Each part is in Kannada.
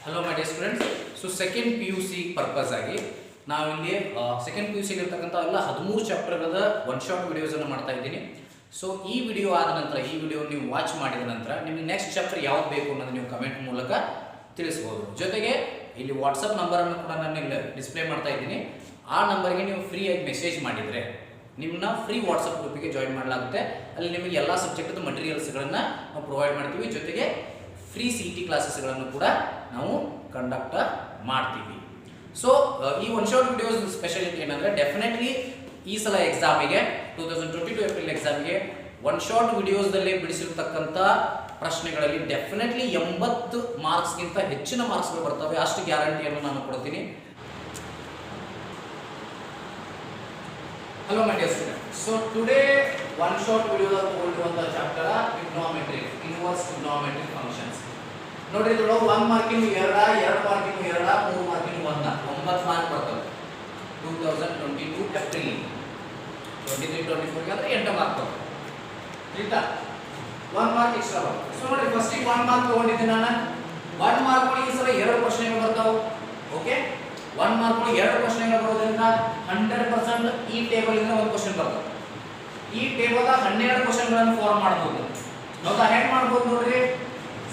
Hello my dear students. So second P U C purpose ಆಗಿ ನಾವಿಲ್ಲಿ ಸೆಕೆಂಡ್ ಪಿ ಯು ಸಿ ಇರ್ತಕ್ಕಂಥ ಎಲ್ಲ 13 ಚಾಪ್ಟರ್ಗಳ ಒನ್ ಶಾರ್ಟ್ ವಿಡಿಯೋಸನ್ನು ಮಾಡ್ತಾ ಇದ್ದೀನಿ. ಸೊ ಈ ವಿಡಿಯೋ ಆದ ನಂತರ, ಈ ವಿಡಿಯೋ ನೀವು ವಾಚ್ ಮಾಡಿದ ನಂತರ ನಿಮಗೆ ನೆಕ್ಸ್ಟ್ ಚಾಪ್ಟರ್ ಯಾವ್ದು ಬೇಕು ಅನ್ನೋದು ನೀವು ಕಮೆಂಟ್ ಮೂಲಕ ತಿಳಿಸ್ಬೋದು. ಜೊತೆಗೆ ಇಲ್ಲಿ ವಾಟ್ಸಪ್ ನಂಬರನ್ನು ಕೂಡ ನಾನು ಇಲ್ಲಿ ಡಿಸ್ಪ್ಲೇ ಮಾಡ್ತಾ ಇದ್ದೀನಿ. ಆ ನಂಬರ್ಗೆ ನೀವು ಫ್ರೀಯಾಗಿ ಮೆಸೇಜ್ ಮಾಡಿದರೆ ನಿಮ್ಮನ್ನ ಫ್ರೀ ವಾಟ್ಸಪ್ ಗ್ರೂಪಿಗೆ ಜಾಯಿನ್ ಮಾಡಲಾಗುತ್ತೆ. ಅಲ್ಲಿ ನಿಮಗೆ ಎಲ್ಲ ಸಬ್ಜೆಕ್ಟ್ದು ಮಟೀರಿಯಲ್ಸ್ಗಳನ್ನು ನಾವು ಪ್ರೊವೈಡ್ ಮಾಡ್ತೀವಿ. ಜೊತೆಗೆ ಫ್ರೀ CT ಕ್ಲಾಸಸ್ಗಳನ್ನು ಕೂಡ ನಾವು ಕಂಡಕ್ಟ್ ಮಾಡ್ತೀವಿ. ಸೊ ಈ ಒನ್ ಶಾರ್ಟ್ ವಿಡಿಯೋಸ್ ಸ್ಪೆಷಾಲಿಟಿ ಏನಂದರೆ, ಡೆಫಿನೆಟ್ಲಿ ಈ ಸಲ ಎಕ್ಸಾಮಿಗೆ 2022 ಏಪ್ರಿಲ್ ಎಕ್ಸಾಮಿಗೆ ಒನ್ ಶಾರ್ಟ್ ವಿಡಿಯೋಸ್ದಲ್ಲಿ ಬಿಡಿಸಿರ್ತಕ್ಕಂಥ ಪ್ರಶ್ನೆಗಳಲ್ಲಿ ಡೆಫಿನೆಟ್ಲಿ 80 ಮಾರ್ಕ್ಸ್ಗಿಂತ ಹೆಚ್ಚಿನ ಮಾರ್ಕ್ಸ್ಗಳು ಬರ್ತವೆ. ಅಷ್ಟು ಗ್ಯಾರಂಟಿಯನ್ನು ನಾನು ಕೊಡ್ತೀನಿ. Hello my dear student. So today one short ವಿಡಿಯೋದಲ್ಲಿ ತಗೊಂಡಿರುವಂಥ chapter trigonometric, inverse trigonometric functions. ನೋಡ್ರಿ, ಇದ್ರೊಳಗೆ 1 ಮಾರ್ಕಿನ 2, 2 ಮಾರ್ಕಿನ 2, 3 ಮಾರ್ಕಿನ 1, 9 ಮಾರ್ಕ್ ಬರ್ತವೆ. 2022 ಏಪ್ರಿಲ್ 23-24 ಅಂದ್ರೆ 8 ಮಾರ್ಕ್ ಬರ್ತವೆ. ಆಯ್ತಾ? 1 ಮಾರ್ಕ್ ಎಕ್ಸ್ಟ್ರಾ ಬರ್ತದೆ. ಸೊ ನೋಡಿ, ಫಸ್ಟಿಗೆ 1 ಮಾರ್ಕ್ ತಗೊಂಡಿದ್ದೀನಿ ನಾನು. 1 ಮಾರ್ಕ್ ಒಳಗೆ ಈ ಸಲ 2 ಪ್ರಶ್ನೆಗಳು ಬರ್ತಾವೆ. ಓಕೆ, 1 ಮಾರ್ಕ್ ಒಳಗೆ 2 ಪ್ರಶ್ನೆಗಳು ಬರೋದ್ರಿಂದ 100% ಈ ಟೇಬಲ್ ಇಂದ ಒಂದು ಕ್ವಶನ್ ಬರ್ತದೆ. ಈ ಟೇಬಲ್ 12 ಕ್ವಶನ್ಗಳನ್ನು ಫಾರ್ಮ್ ಮಾಡಬಹುದು. ಹೌದಾ? ಹೆಂಗ್ ಮಾಡಬಹುದು ನೋಡ್ರಿ.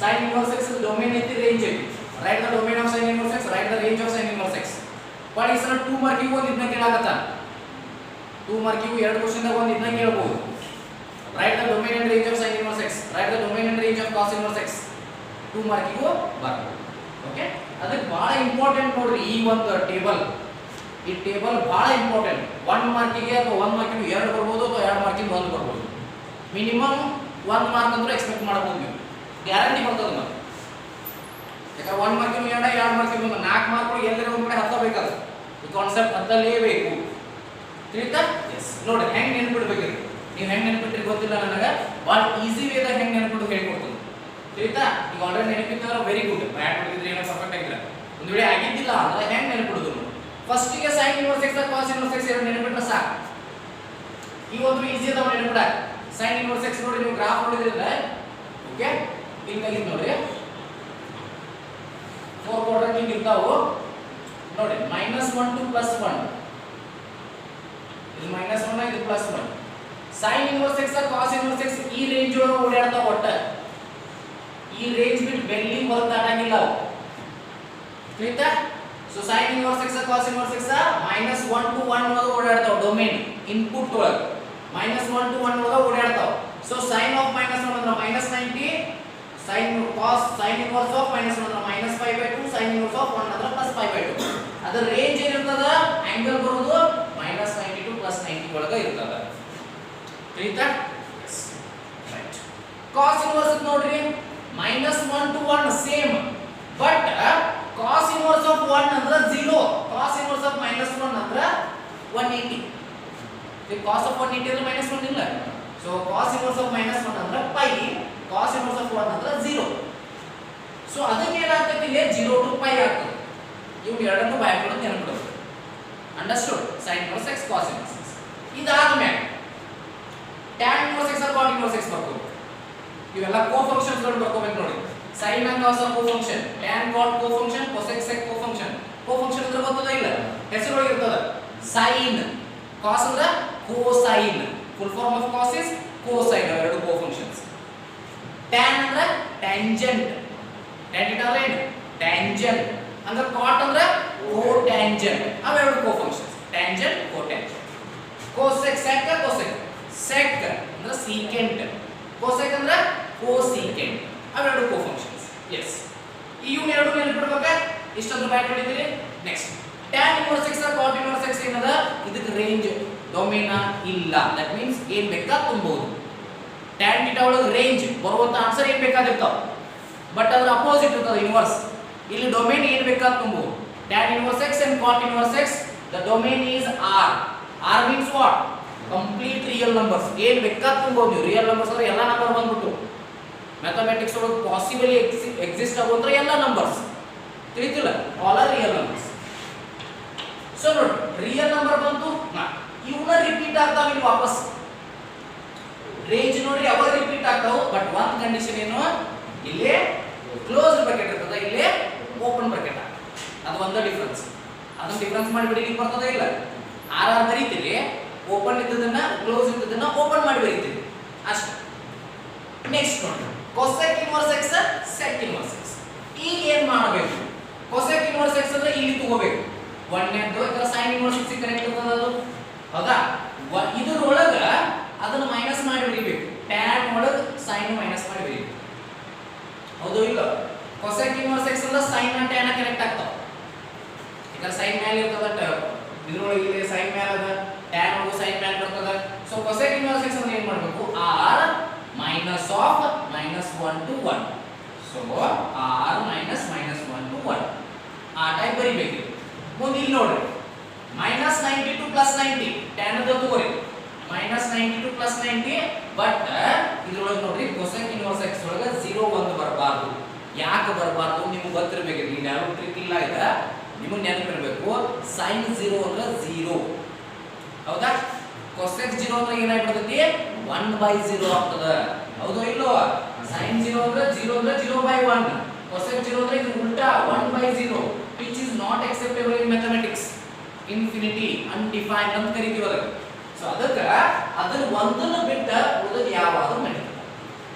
sin inverse x ಡೊಮೇನ್ ಐತಿ, ರೇಂಜ್ ಐತಿ. Right the domain of sin inverse x, right the range of sin inverse x. But ಈ ಸಲ 2 ಮಾರ್ಕಿಗೆ ಒಂದು ಇದನ್ನ ಕೇಳಾಕತ್ತ. 2 ಮಾರ್ಕಿಗೂ 2 ಕ್ವಶನ್ ದಾಗ ಒಂದು ಇದನ್ನ ಕೇಳಬಹುದು. Right the domain and range of sin inverse x, right the domain and range of cos inverse x. 2 ಮಾರ್ಕಿಗೂ ಬರ್ತದೆ. ಓಕೆ, ಅದಕ್ಕೆ ಬಹಳ ಇಂಪಾರ್ಟೆಂಟ್ ನೋಡ್ರಿ ಈ ಒಂದು ಟೇಬಲ್. ಈ ಟೇಬಲ್ ಬಹಳ ಇಂಪಾರ್ಟೆಂಟ್. 1 ಮಾರ್ಕಿಗೆ ಅಥವಾ 1 ಮಾರ್ಕಿಗೆ 2 ಬರ್ಬೋದು ಅಥವಾ 2 ಮಾರ್ಕಿಗೆ 1 ಬರ್ಬೋದು. ಮಿನಿಮಮ್ 1 ಮಾರ್ಕ್ ಅಂದ್ರೆ ಎಕ್ಸ್ಪೆಕ್ಟ್ ಮಾಡಬಹುದು ನೀವು. ಗ್ಯಾರಂಟಿ ಬರ್ತದೆ ನಾವು. ಯಾಕಂದ್ರೆ 1 ಮಾರ್ಕಿನ 2, 2 ಮಾರ್ಕಿನ 1, 4 ಮಾರ್ಕ್ ಎಲ್ಲರೂ ಒಂದು ಕಡೆ ಹತ್ತಬೇಕಾದ ಈ ಕಾನ್ಸೆಪ್ಟ್ ಹತ್ತಲೇಬೇಕು. ತಿಳಿತಾ? ಎಸ್. ನೋಡಿ ಹೆಂಗ್ ನೆನ್ಪಿಡ್ಬೇಕ್ರಿ. ನೀವು ಹೆಂಗ್ ನೆನ್ಪಿಟ್ರಿ ಗೊತ್ತಿಲ್ಲ ನನಗೆ. ಭಾಳ ಈಸಿ ವೇದಾಗ ಹೆಂಗ್ ನೆನ್ಪಿಟ್ಟು ಹೇಳ್ಕೊಡ್ತೀನಿ. ತಿಳಿತಾ? ಈಗ ಆಲ್ರೆಡಿ ನೆನಪಿತ್ತಂದ್ರೆ ವೆರಿ ಗುಡ್. ಮ್ಯಾಟ್ ಮಾಡಿದ್ರೆ ಏನೋ ಪರ್ಫೆಕ್ಟ್ ಆಗಿಲ್ಲ. ಒಂದು ವೇಳೆ ಆಗಿದ್ದಿಲ್ಲ ಅಂದ್ರೆ ಹೆಂಗ್ ನೆನ್ಪಿಡುದು? ಫಸ್ಟಿಗೆ sin inverse x cos inverse x ಎರಡು ನೆನಪಿಟ್ರೆ ಸಾಕು. ಈ ಒಂದು ಈಸಿ ಅದಾವ ನೆನಪಿಡ. sin inverse x ನೋಡಿ, ನೀವು ಗ್ರಾಫ್ ನೋಡಿದ್ರೆ ಓಕೆ ಹಿಂಗಾಗಿ ನೋಡಿ 4 ಕ್ವಾಡ್ರಂಟ್ ಹಿಂಗೆ ಇರ್ತಾವು ನೋಡಿ. -1 to +1, ಇದು -1 ಇದು +1. sin inverse x cos inverse x ಈ ರೇಂಜ್ ಒಳಗೆ ಓಡಾಡ್ತಾವ. ಒಟ್ಟ ಈ ರೇಂಜ್ ಬಿಟ್ಟು ಬೆಲ್ಲಿ ಹೊರ ದಾಟಂಗಿಲ್ಲ ಅವು. ತಿಳಿತಾ? So sin inverse x cos inverse x -1 to 1 ಒಳಗೆ ಓಡಾಡ್ತಾವ. ಡೊಮೇನ್ ಇನ್ಪುಟ್ ಒಳಗೆ -1 to 1 ಒಳಗೆ ಓಡಾಡ್ತಾವ. ಸೊ sin of -1 ಅಂದ್ರೆ -90, sin inverse of -1 ಅಂದ್ರೆ -5/2, sin inverse of 1 ಅಂದ್ರೆ +5/2. ಅದರ ರೇಂಜ್ ಏನಿರ್ತದ, ಆಂಗಲ್ ಬರೋದು -90 to +90 ಒಳಗೆ ಇರ್ತದ. ತಿಳಿತಾ? S, right. cos inverse ನೋಡ್ರಿ, -1 to 1 same, but cos inverse of 1 ಅಂದ್ರೆ 0, cos inverse of -1 ಅಂದ್ರೆ 180. ಈ cos of 180 ಅಂದ್ರೆ -1 ಇಲ್ಲ. ಸೊ cos inverse of -1 ಅಂದ್ರೆ pi, cos inverse of 1 ಅಂದ್ರೆ 0. ಸೊ ಅದಕ್ಕೆ ಏನಾಗ್ತದೆ, ಇಲ್ಲಿ 0 to pi ಆಗ್ತದೆ. ಇವು ಎರಡನ್ನೂ ಬೈ ಹಾಕೋದು ನೆನಪಿಡೋದು. Understood? sin inverse x cos inverse x. ಇದಾದ್ಮೇಲೆ tan inverse x cot inverse x ಬರ್ಕೋಬೇಕು. ಇವೆಲ್ಲ ಕೋಫಂಕ್ಷನ್ಸ್ ಗಳು ಬರ್ಕೋಬೇಕು ನೋಡಿ. sin and cos ಕೋಫಂಕ್ಷನ್, tan cot ಕೋಫಂಕ್ಷನ್, cosec sec ಕೋಫಂಕ್ಷನ್. ಕೋಫಂಕ್ಷನ್ ಅಂದ್ರೆ ಗೊತ್ತದ ಇಲ್ಲ, ಹೆಸರೊಳಗೆ ಇರ್ತದ. sin, cos ಅಂದ್ರೆ cosine, full form of cos is cosine, ಎರಡು ಕೋಫಂಕ್ಷನ್ಸ್. tan ಅಂದ್ರೆ tangent, tan theta ಅಂದ್ರೆ ಏನು? tangent. ಅಂದ್ರೆ cot ಅಂದ್ರೆ cotangent, ಅವೆರಡು ಕೋಫಂಕ್ಷನ್ಸ್. tangent, cotangent. cosec sec, cosec sec ಅಂದ್ರೆ secant, cosec ಅಂದ್ರೆ cosecant, ಅವೆರಡು ಕೋಫಂಕ್ಷನ್ಸ್. ಎಸ್, ಇವು ಎರಡು ನೆನಪಿಡಬೇಕಾ? ಇಷ್ಟೊಂದು ಬ್ಯಾಕ್ ಮಾಡಿದ್ದೀರಿ. Next tan inverse x cot inverse x ಏನದ, ಇದಕ್ಕೆ ರೇಂಜ್ ಡೊಮೇನ್ ಇಲ್ಲ. ದಟ್ ಮೀನ್ಸ್ ಏನ್ ಬೇಕಾ ತುಂಬಬಹುದು. tan theta ಒಳಗೆ ರೇಂಜ್ ಬರುವಂತ ಆನ್ಸರ್ ಏನ್ ಬೇಕಾದಿರ್ತಾವ, ಬಟ್ ಅದರ ಅಪೋಸಿಟ್ ಇರ್ತದೆ ಇನ್ವರ್ಸ್. ಇಲ್ಲಿ ಡೊಮೇನ್ ಏನ್ ಬೇಕಾ ತುಂಬಬಹುದು. tan inverse x and cot inverse x, the domain is R. R means what? Complete real numbers. ಏನ್ ಬೇಕಾ ತುಂಬಬಹುದು ನೀವು. ರಿಯಲ್ ನಂಬರ್ಸ್ ಅಂದ್ರೆ ಎಲ್ಲ ನಂಬರ್ ಬಂದ್ಬಿಟ್ಟು ಮ್ಯಾಥಮೆಟಿಕ್ಸ್ ಒಳಗೆ ಪಾಸಿಬಲಿ ಎಕ್ಸಿಸ್ಟ್ ಆಗುವಂತ ಎಲ್ಲ ನಂಬರ್ಸ್. ತಿಳಿತಿಲ್ಲ? All are real numbers. So ನೋಡಿ, ರಿಯಲ್ ನಂಬರ್ ಬಂತು, ಇವನ್ನ ರಿಪೀಟ್ ಆಗ್ತಾವ ಇಲ್ಲಿ ವಾಪಸ್. ರೇಂಜ್ ನೋಡ್ರಿ ಅವಾಗ ರಿಪೀಟ್ ಆಗ್ತಾವ. ಬಟ್ ಒಂದು ಕಂಡೀಷನ್ ಏನು, ಇಲ್ಲೇ ಕ್ಲೋಸ್ ಬ್ರಾಕೆಟ್ ಇರ್ತದೆ, ಇಲ್ಲೇ ಓಪನ್ ಒಂದೇ ಡಿಫರೆನ್ಸ್. ಅದನ್ನ ಡಿಫರೆನ್ಸ್ ಮಾಡಿ ಬರೀಲಿಕ್ಕೆ ಬರ್ತದೆ ಇಲ್ಲ, ಆರ್ ಆರ್ ಬರೀತೀರಿ, ಓಪನ್ ಇದ್ದದನ್ನ ಕ್ಲೋಸ್ ಇದ್ದದನ್ನ ಓಪನ್ ಮಾಡಿ ಬರೀತೀರಿ ಅಷ್ಟೇ. ನೆಕ್ಸ್ಟ್ ನೋಡಿ cosec inverse x sec inverse x. ಈಗ ಏನು ಮಾಡಬೇಕು? cosec inverse x ಅಂದ್ರೆ ಇಲ್ಲಿ ತಗೋಬೇಕು. ಒಂದನೇದು ಇದರ sin inverse x ಕರೆಕ್ಟ್ ಇರ್ತದ ಅದು, ಹೌದಾ? ಇದರೊಳಗ ಅದನ್ನ ಮೈನಸ್ ಮಾಡಿ ಬರೀಬೇಕು, tan ಒಳಗ sin ಮೈನಸ್ ಮಾಡಿ ಬರೀಬೇಕು, ಹೌದು ಇಲ್ಲ? cosec inverse x ಅಂದ್ರೆ sin and tan ಕರೆಕ್ಟ್ ಆಗ್ತಾವ. ಈಗ sin ಮೇಲೆ ಇರ್ತದ, ಇದರೊಳಗೆ ಇಲ್ಲಿ sin ಮೇಲೆ ಅದ, tan ಒಳಗ sin ಮೇಲೆ ಬರ್ತದ. ಸೊ cosec inverse x ಅಂದ್ರೆ ಏನು ಮಾಡಬೇಕು? r minus of minus 1 to 1. So r minus 1 to 1 ಆ ಟೈಪ್ ಬರಿಬೇಕು. ಮುಂದೆ ಇಲ್ಲಿ ನೋಡ್ರಿ minus 90 to plus 90 tan ಅದ ತಗೋರಿ, minus 90 to plus 90. ಬಟ್ ಇದರೊಳಗೆ ನೋಡ್ರಿ cosec inverse x ಒಳಗೆ 0 1 ಬರಬಾರದು. ಯಾಕೆ ಬರಬಾರದು ನಿಮಗೆ ಗೊತ್ತಿರಬೇಕು, ಇಲ್ಲಿ ಯಾವ ಟ್ರಿಕ್ ಇಲ್ಲ, ಇದ ನಿಮಗೆ ನೆನಪಿರಬೇಕು. sin 0 ಅಂದ್ರೆ 0, ಹೌದಾ? cosec 0 ಅಂದ್ರೆ ಏನಾಗ್ಬಿಡ್ತೈತಿ? 1/0 ಆಗ್ತದ, ಹೌದು ಇಲ್ಲೋ? sin 0 ಅಂದ್ರೆ 0 ಅಂದ್ರೆ 0/1, cosec 0 ಅಂದ್ರೆ ಇದು ಉಲ್ಟಾ 1/0, which is not acceptable in mathematics. infinity undefined ಅಂತ ಕರೀತೀವಿ ಅದಕ್ಕೆ. ಸೊ ಅದಕ್ಕೆ ಅದನ್ನ ಒಂದನ್ನು ಬಿಟ್ಟ ಉಳಿದ ಯಾವಾದರೂ ನಡೀತದೆ.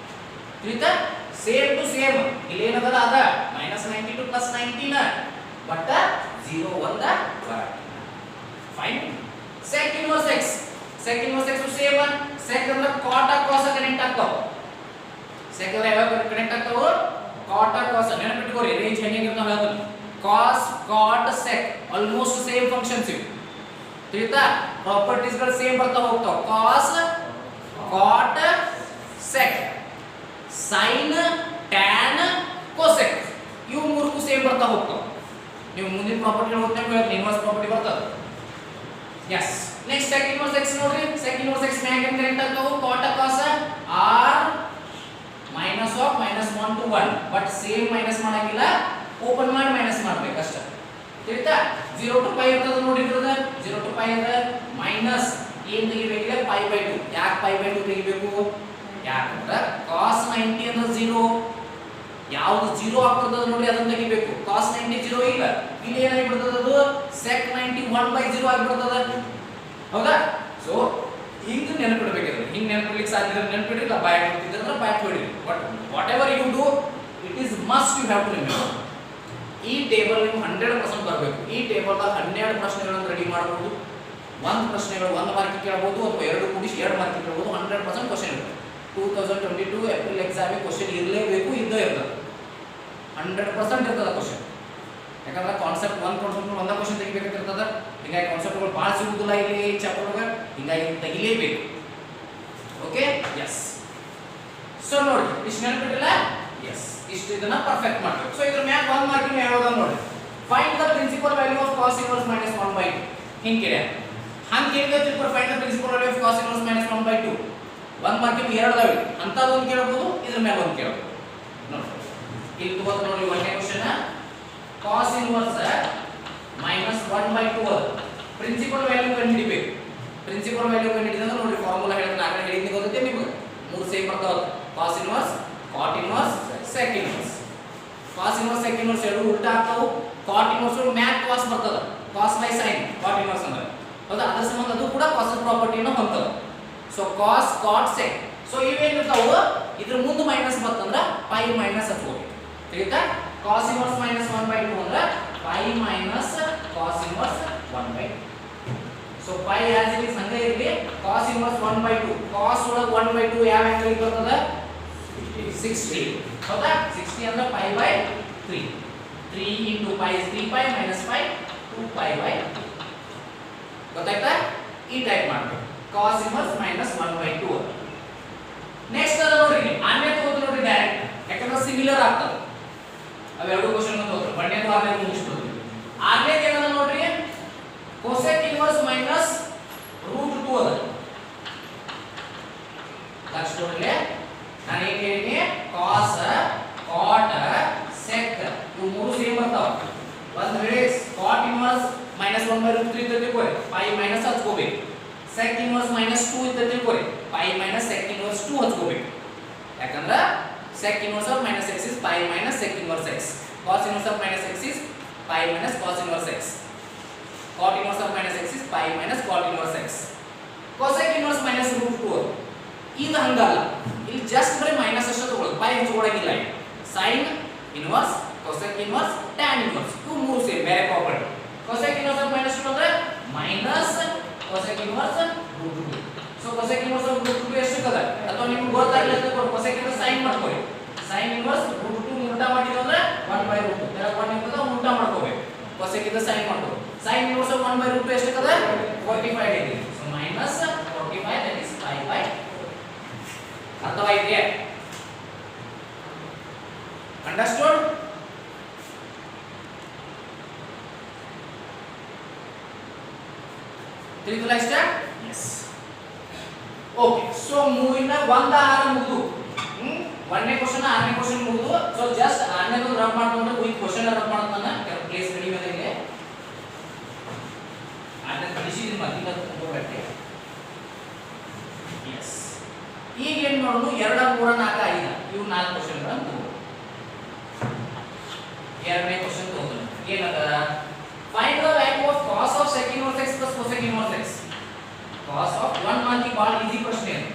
ತಿಳಿತಾ? ಸೇಮ್ ಟು ಸೇಮ್ ಇಲ್ಲಿ ಏನದಲ್ಲ ಅದ -90 to +90 ನ, ಬಟ್ 0 ಒಂದ ಬರಲ್ಲ. Fine. sec inverse x, sec inverse x same. sec ಅಂದ್ರೆ cot cos ಕನೆಕ್ಟ್ ಆಗ್ತಾವ. sec ಅಂದ್ರೆ ಯಾವಾಗ ಕನೆಕ್ಟ್ ಆಗ್ತಾವ? cot cos. ನೆನಪಿಟ್ಕೋರಿ, ರೇಂಜ್ ಹೆಂಗಿರ್ತಾವ ಹೇಳ್ತೀನಿ. cos cot sec almost same functions ಇವು, ತಿಳಿತಾ? ಪ್ರಾಪರ್ಟೀಸ್ ಗಳು ಸೇಮ್ ಬರ್ತಾ ಹೋಗ್ತಾವ. cos cot sec, sin tan cosec ಇವು ಮೂರಕ್ಕೂ ಸೇಮ್ ಬರ್ತಾ ಹೋಗ್ತಾವ. ನೀವು ಮುಂದಿನ ಪ್ರಾಪರ್ಟಿಗಳು ಓದ್ತಾ ಹೇಳ್ತೀನಿ, ಇನ್ವರ್ಸ್ ಪ್ರಾಪರ್ಟಿ ಬರ್ತದೆ. Yes. Next sec inverse x ನೋಡ್ರಿ, sec inverse x ಮ್ಯಾಗ ಏನು ಕರೆಕ್ಟ್ ಆಗ್ತಾವ? cot cos r minus of -1 to 1, but same minus ಮಾಡಂಗಿಲ್ಲ, ಓಪನ್ ಮಾಡಿ ಮೈನಸ್ ಮಾಡಬೇಕು ಅಷ್ಟೇ. ತಿಳಿತಾ? 0 to pi ಇರ್ತದ ನೋಡಿ, ಇರ್ತದ 0 to pi ಅಂದ್ರೆ ಮೈನಸ್ ಏನು ತೆಗಿಬೇಕಿಲ್ಲ? π/2. ಯಾಕೆ π/2 ತೆಗಿಬೇಕು? ಯಾಕಂದ್ರೆ cos 90 ಅಂದ್ರೆ 0, ಯಾವುದು 0 ಆಗ್ತದ ನೋಡಿ ಅದನ್ನ ತೆಗಿಬೇಕು. cos 90 0 ಇಲ್ಲ, ಇಲ್ಲಿ ಏನಾಗಿಬಿಡ್ತದ? ಅದು sec 90 1/0 ಆಗಿಬಿಡ್ತದ, ಹೌದಾ? ಸೊ ಹಿಂಗ ನೆನಪಿಡಬೇಕಿದ್ರೆ ಹಿಂಗ ನೆನಪಿಡ್ಲಿಕ್ಕೆ ಸಾಧ್ಯ ಇದ್ರೆ ನೆನಪಿಡ್ರಿ, ಇಲ್ಲ ಬಾಯ್ ಮಾಡ್ತಿದ್ರೆ ಬಾಯ್ ಹೊಡಿರಿ. But whatever you do, it is must you have to remember. ಈ ಟೇಬಲ್ ನೀವು 100% ಬರಬೇಕು. ಈ ಟೇಬಲ್ 12 ಪ್ರಶ್ನೆಗಳನ್ನು ರೆಡಿ ಮಾಡಬಹುದು. ಒಂದು ಪ್ರಶ್ನೆಗಳು 1 ಮಾರ್ಕ್ ಕೇಳಬಹುದು, ಅಥವಾ 2 ಕೂಡಿಸಿ 2 ಮಾರ್ಕ್ ಕೇಳಬಹುದು. 100% ಕ್ವಶನ್ ಇರುತ್ತೆ. 2022 ಏಪ್ರಿಲ್ ಎಕ್ಸಾಮ್ ಕ್ವಶನ್ ಇರಲೇಬೇಕು, ಇದ್ದೇ ಇರ್ತದೆ, 100% ಇರ್ತದೆ ಕ್ವಶನ್. ಯಾಕಂದ್ರೆ ಕಾನ್ಸೆಪ್ಟ್ ಒಂದೇ ಕ್ವಶನ್ ತೆಗಿಬೇಕಿರ್ತದೆ. ಹಿಂಗಾಗಿ ಕಾನ್ಸೆಪ್ಟ್ಗಳು ಭಾಳ ಸಿಗುದಿಲ್ಲ ಇಲ್ಲಿ ಚಾಪ್ಟರ್ ಒಳಗೆ, ಹಿಂಗಾಗಿ ತೆಗಿಲೇಬೇಕು. Okay, S. ಸೊ ನೋಡಿ ಇಷ್ಟು ನೆನಪಿಟ್ಟಿಲ್ಲ? ಎಸ್, ಇಷ್ಟು ಇದನ್ನ ಪರ್ಫೆಕ್ಟ್ ಮಾಡಬೇಕು. ಸೊ ಇದ್ರ ಮ್ಯಾಗ 1 ಮಾರ್ಕಿಂಗ್ ಯಾವಾಗ ನೋಡಿ, find the principal value of cos inverse -1/2. ಹಿಂಗೆ ಕೇಳ್ಯಾರ. ಹಂಗೆ ಕೇಳಿದ್ರೆ ತಿಳ್ಕೊಂಡು find the principal value of cos inverse -1/2. 1 marking 2 ಅದಾವೆ, ಅಂಥದ್ದು ಒಂದು ಕೇಳಬಹುದು, ಇದ್ರ ಮ್ಯಾಗ ಒಂದು ಕೇಳಬಹುದು. ನೋಡಿ ಇಲ್ಲಿ ತಗೋತ ನೋಡಿ, ಒಂದನೇ question cos inverse -1/2 principal value ಕಂಡುಹಿಡಿಬೇಕು. ಪ್ರಿನ್ಸಿಪಲ್ ವ್ಯಾಲ್ಯೂ ಕಂಡುಹಿಡಿದಾಗ ನೋಡಿ ಫಾರ್ಮುಲಾ ಹೇಳ್ತಾನೆ, ಆಗಲೇ ಹೇಳಿದ್ದು ಗೊತ್ತೈತೆ ನಿಮಗೆ. ಮೂರು ಸೇಮ್ ಬರ್ತಾವ, cos inverse, cot inverse, sec inverse. cos inverse sec inverse ಎರಡು ಉಲ್ಟಾ ಆಗ್ತಾವು. cot inverse ಮ್ಯಾಗ್ cos ಬರ್ತದ, cos by sin, cot inverse ಅಂದ್ರೆ, ಹೌದಾ? ಅದರ ಸಂಬಂಧ ಅದು ಕೂಡ cos ಪ್ರಾಪರ್ಟಿನ ಹೊಂದದ. So cos cot sec. So ಇವೇನು ಇರ್ತಾವು, ಇದ್ರ ಮುಂದೆ ಮೈನಸ್ ಬಂತಂದ್ರೆ pi ಮೈನಸ್ ಹಚ್ಕೋಬೇಕು. ತಿಳಿತಾ? cos inverse -1/2 ಅಂದ್ರೆ pi minus cos inverse 1/2. So pi as it is ಹಂಗೆ ಇರಲಿ. cos inverse 1/2, cos ಒಳಗೆ 1/2 ಯಾವ ಆಂಗಲ್ ಬರ್ತದ? 60, ಹೌದಾ? 60 ಅಂದ್ರೆ pi/3. 3 into pi is 3pi minus pi 2pi/3. ಗೊತ್ತಾಯ್ತಾ? ಈ ಟೈಪ್ ಮಾಡಬೇಕು, cos inverse -1/2. ನೆಕ್ಸ್ಟ್ ಅದ ನೋಡ್ರಿ, ಆಮೇಲೆ ತಗೋದು ನೋಡ್ರಿ ಡೈರೆಕ್ಟ್, ಯಾಕಂದ್ರೆ ಸಿಮಿಲರ್ ಆಗ್ತದೆ. ಅವೆರಡು ಕ್ವಶನ್ ಒಂದು ಹೋದ್ರು, ಬಣ್ಣೆದು ಆಮೇಲೆ ಮುಗಿಸ್ಬೋದು. ಆಮೇಲೆ ಏನದ ನೋಡ್ರಿ, cosec inverse -√2 ಅದ. ಲಕ್ಷ ನೋಡ್ರಿ, ನಾನು ಏನು ಹೇಳಿನಿ? cos, cot, sec ಇವು ಮೂರು ಸೇಮ್ ಬರ್ತಾವ. ಒಂದು ವೇಳೆ cot inverse -1/√3 ಇದ್ದ ತಿಳ್ಕೊರಿ, pi ಮೈನಸ್ ಹಚ್ಕೋಬೇಕು. sec inverse -2 ಇದ್ದ ತಿಳ್ಕೊರಿ, pi minus sec inverse 2 ಹಚ್ಕೋಬೇಕು. ಯಾಕಂದ್ರೆ sec inverse of -x is pi minus sec inverse x. cos inverse of -x is pi minus cos inverse x. Cot inverse of minus x is pi minus cot inverse x. Cosec inverse minus root 2 ಇದು ಹಂಗಲ್ಲ, ಇಲ್ಲಿ ಜಸ್ಟ್ ಬರೀ ಮೈನಸ್ ಅಷ್ಟೇ ತಗೊಳ್ಳೋದು, ಪೈ ಹಂಚ್ಕೊಳ್ಳೋಂಗಿಲ್ಲ. Sine inverse, cosec inverse, tan inverse ಇವು ಮೂರು ಸೇರಿ ಬೇರೆ property. Cosec inverse of minus 2 ಅಂದ್ರೆ minus cosec inverse root 2. So cosec inverse of root 2 ಎಷ್ಟು ಕದ ಅಥವಾ ನಿಮಗೆ ಗೊತ್ತಾಗಲಿಲ್ಲ ಅಂತ ಕೊಸೆಕ್ ಇನ್ವರ್ಸ್ ಸೈನ್ ಮಾಡ್ಕೊಳ್ಳಿ. ಸೈನ್ ಇನ್ವರ್ಸ್ ರೂಟ್ 2 ಉಲ್ಟಾ ಮಾಡಿದ್ರು ಅಂದ್ರೆ 1/√2 ತರ 1 ಇರ್ತದ ಉಲ್ಟಾ ಮಾಡ್ಕೋಬೇಕು. ಕೊಸೆಕ್ ಇಂದ ಸೈನ್ ಮಾಡ್ಕೋ. ಸೈನ್ ಇನ್ವರ್ಸ್ ಆಫ್ 1/√2 ಎಷ್ಟು ಕದ 45 degree. So minus 45 that is pi by. ಅರ್ಥವಾಯ್ತಾ? ಅಂಡರ್ಸ್ಟುಡ್? ತಿಳಿದಿಲ್ಲ ಇಷ್ಟ? ಎಸ್. ಓಕೆ, ಸೊ ಮೂವಿನ 1 6 ಮುಗಿದು, ಒಂದನೇ ಕ್ವೆಶ್ಚನ್ 6ನೇ ಕ್ವೆಶ್ಚನ್ ಮುಗಿದು. ಸೊ ಜಸ್ಟ್ 6ನೇದು ರಬ್ ಮಾಡ್ಕೊಂಡ್ರೆ ಈ ಕ್ವೆಶ್ಚನ್ ರಬ್ ಮಾಡೋದನ್ನ ಪ್ಲೇಸ್ ಕಡಿಮೆ ಇದೆ. 6ನೇ ಕಳಿಸಿದ್ರೆ ಮತ್ತಿಲ್ಲ ಹೋಗಬೇಕು. ಎಸ್, ಈಗ ಏನು ಮಾಡೋದು, 2 3 4 5 ಇವು 4 ಕ್ವೆಶ್ಚನ್ಗಳನ್ನು ತಗೋ. ಎರಡನೇ ಕ್ವೆಶ್ಚನ್ ತಗೋತೀನಿ. ಏನದ? Find the value of cos of sec inverse x plus cosec inverse x. cos of 1 ಮಾರ್ಕಿಗೆ ಭಾಳ ಈಸಿ ಪ್ರಶ್ನೆ ಇದು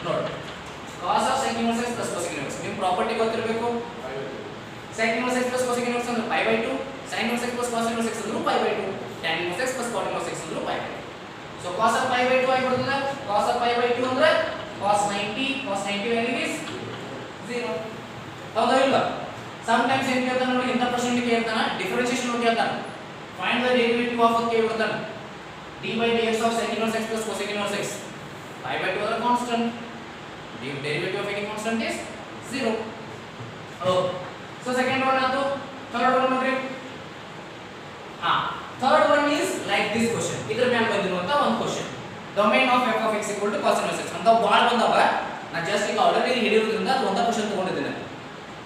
ನೋಡಿ. cos of sec inverse x plus cosec inverse ನಿಮ್ಮ ಪ್ರಾಪರ್ಟಿ ಗೊತ್ತಿರಬೇಕು. sec inverse x plus cosec inverse ಅಂದ್ರೆ pi/2, sin inverse x plus cos inverse x ಅಂದ್ರೆ pi/2, tan inverse x plus cot inverse x ಅಂದ್ರೆ pi/2. So cos of pi/2 ಆಗಿ ಬರ್ತದೆ. cos of pi/2 ಅಂದ್ರೆ cos 90 value is 0. ಹೌದಾ ಇಲ್ಲ? ಸಮ್ ಟೈಮ್ಸ್ ಏನು ಕೇಳ್ತಾನೆ ನೋಡಿ, ಇಂಥ ಪರ್ಸೆಂಟ್ ಕೇಳ್ತಾನೆ, ಡಿಫರೆನ್ಷಿಯೇಷನ್ ಕೇಳ್ತಾನೆ. ಫೈಂಡ್ ದ ಡೆರಿವೇಟಿವ್ ಆಫ್ ಅಂತ ಕೇಳ್ತಾನೆ. d by dx of sec inverse x plus cosec inverse x. pi/2 is a constant. The derivative of any constant is 0. Oh, so second one ಆಯ್ತು. third one ನೋಡ್ರಿ. third one is like this question. ಇದರ ಮೇಲೆ ಬಂದಿರುವಂತ ಒಂದು question. Domain of f of x equal to cos inverse x ಅಂತ ಭಾಳ ಬಂದವ. ನಾನು ಜಸ್ಟ್ ಈಗ ಆಲ್ರೆಡಿ ಹೇಳಿರೋದ್ರಿಂದ ಅದು ಒಂದೇ ಕ್ವೆಶ್ಚನ್ ತಗೊಂಡಿದ್ದೇನೆ.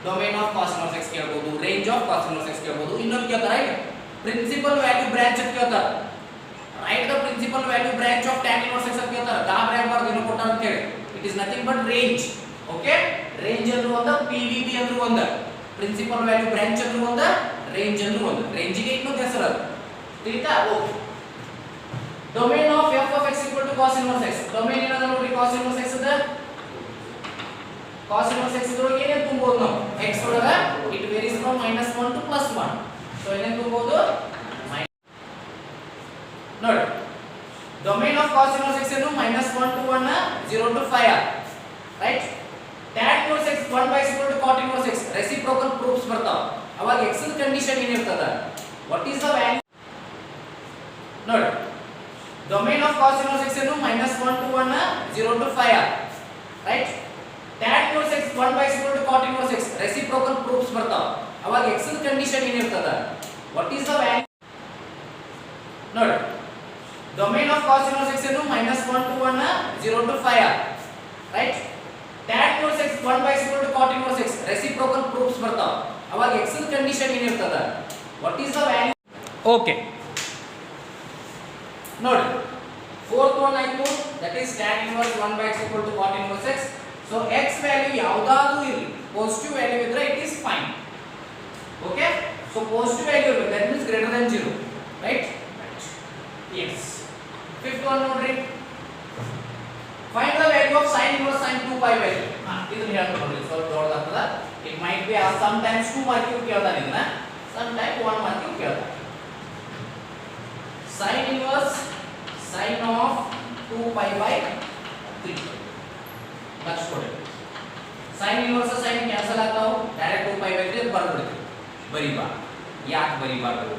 Domain of cos inverse x ಕೇಳಬಹುದು, range of cos inverse x ಕೇಳಬಹುದು. ಇನ್ನೊಂದು ಕೇಳ್ತಾರೆ ಪ್ರಿನ್ಸಿಪಲ್ ವ್ಯಾಲ್ಯೂ ಬ್ರಾಂಚ್ ಅಂತ ಕೇಳ್ತಾರೆ. Right the principal value branch of tan inverse x ಅಂತ ಕೇಳ್ತಾರೆ. ಗಾಬರಿ ಆಗಬಾರದು, ಏನು ಕೊಟ್ಟಾರ ಅಂತ ಹೇಳಿ. It is nothing but range. Okay, range ಅಂದ್ರೆ ಒಂದು, PVB ಅಂದ್ರೆ ಒಂದು, ಪ್ರಿನ್ಸಿಪಲ್ ವ್ಯಾಲ್ಯೂ ಬ್ರಾಂಚ್ ಅಂದ್ರೆ ಒಂದು, ರೇಂಜ್ ಅಂದ್ರೆ ಒಂದು. ರೇಂಜಿಗೆ ಇನ್ನೊಂದು ಹೆಸರು ಅದು. ತಿಳಿತಾ? Okay. Domain of f of x equal to cos inverse x. Domain ಏನದ ನೋಡಿ, cos inverse x ಅದ. cos inverse x ಇದ್ರೊಳಗೆ ಏನೇನು ತುಂಬಬಹುದು ನಾವು? x ಒಳಗ it varies from -1 to +1. So ಏನೇನು ತುಂಬಬಹುದು? ನೋಡಿ, domain of cos inverse x ಏನು -1 to 1, 0 to 5, right? tan inverse x 1/x equal to cot inverse x reciprocal proofs ಬರ್ತಾವ. ಅವಾಗ x ನ ಕಂಡೀಷನ್ ಏನಿರ್ತದ? What is the value? ನೋಡಿ, domain of cos inverse x ಏನು -1 to 1, 0 to 5, right? tan inverse x 1/x equal to cot inverse x reciprocal proofs ಬರ್ತಾವ. ಅವಾಗ x ನ ಕಂಡೀಷನ್ ಏನಿರ್ತದ? What is the value? ನೋಡಿ, domain of cos inverse x ಏನು -1 to 1, 0 to 5, right? tan inverse x 1/x equal to cot inverse x reciprocal proofs ಬರ್ತಾವ. ಅವಾಗ x ನ ಕಂಡೀಷನ್ ಏನಿರ್ತದ? What is the value? Okay, ನೋಡಿ, ಫೋರ್ತ್ ಒನ್ ಆಯ್ತು, that is tan inverse 1/x equal to cot inverse x. ಸೊ x ವ್ಯಾಲ್ಯೂ ಯಾವುದಾದ್ರೂ ಇರಲಿ, ಪಾಸಿಟಿವ್ ವ್ಯಾಲ್ಯೂ ಇದ್ರೆ it is fine. Okay, so positive value ಇರಬೇಕು, that means greater than 0, right? Yes. Fifth one ನೋಡ್ರಿ, find the value of sin inverse sin 2 pi value. ಇದನ್ನ ಹೇಳ್ತಾ ನೋಡ್ರಿ, ಸ್ವಲ್ಪ ದೊಡ್ಡದಾಗ್ತದ. It might be some times 2 marking ಕೇಳ್ತಾನೆ ಇದನ್ನ, ಸಮ್ ಟೈಮ್ 1 ಮಾರ್ಕಿಂಗ್ ಕೇಳ್ತಾನೆ. sin inverse sin of 2 pi by 3. ಲಕ್ಷ ಕೊಡಿ. sin inverse sin ಕ್ಯಾನ್ಸಲ್ ಆಗ್ತಾವ, ಡೈರೆಕ್ಟ್ 2 pi by 3 ಬರ್ಬಿಡ್ತೀವಿ. ಬರಿಬಾ, ಯಾಕೆ ಬರಿಬಾರ್ದು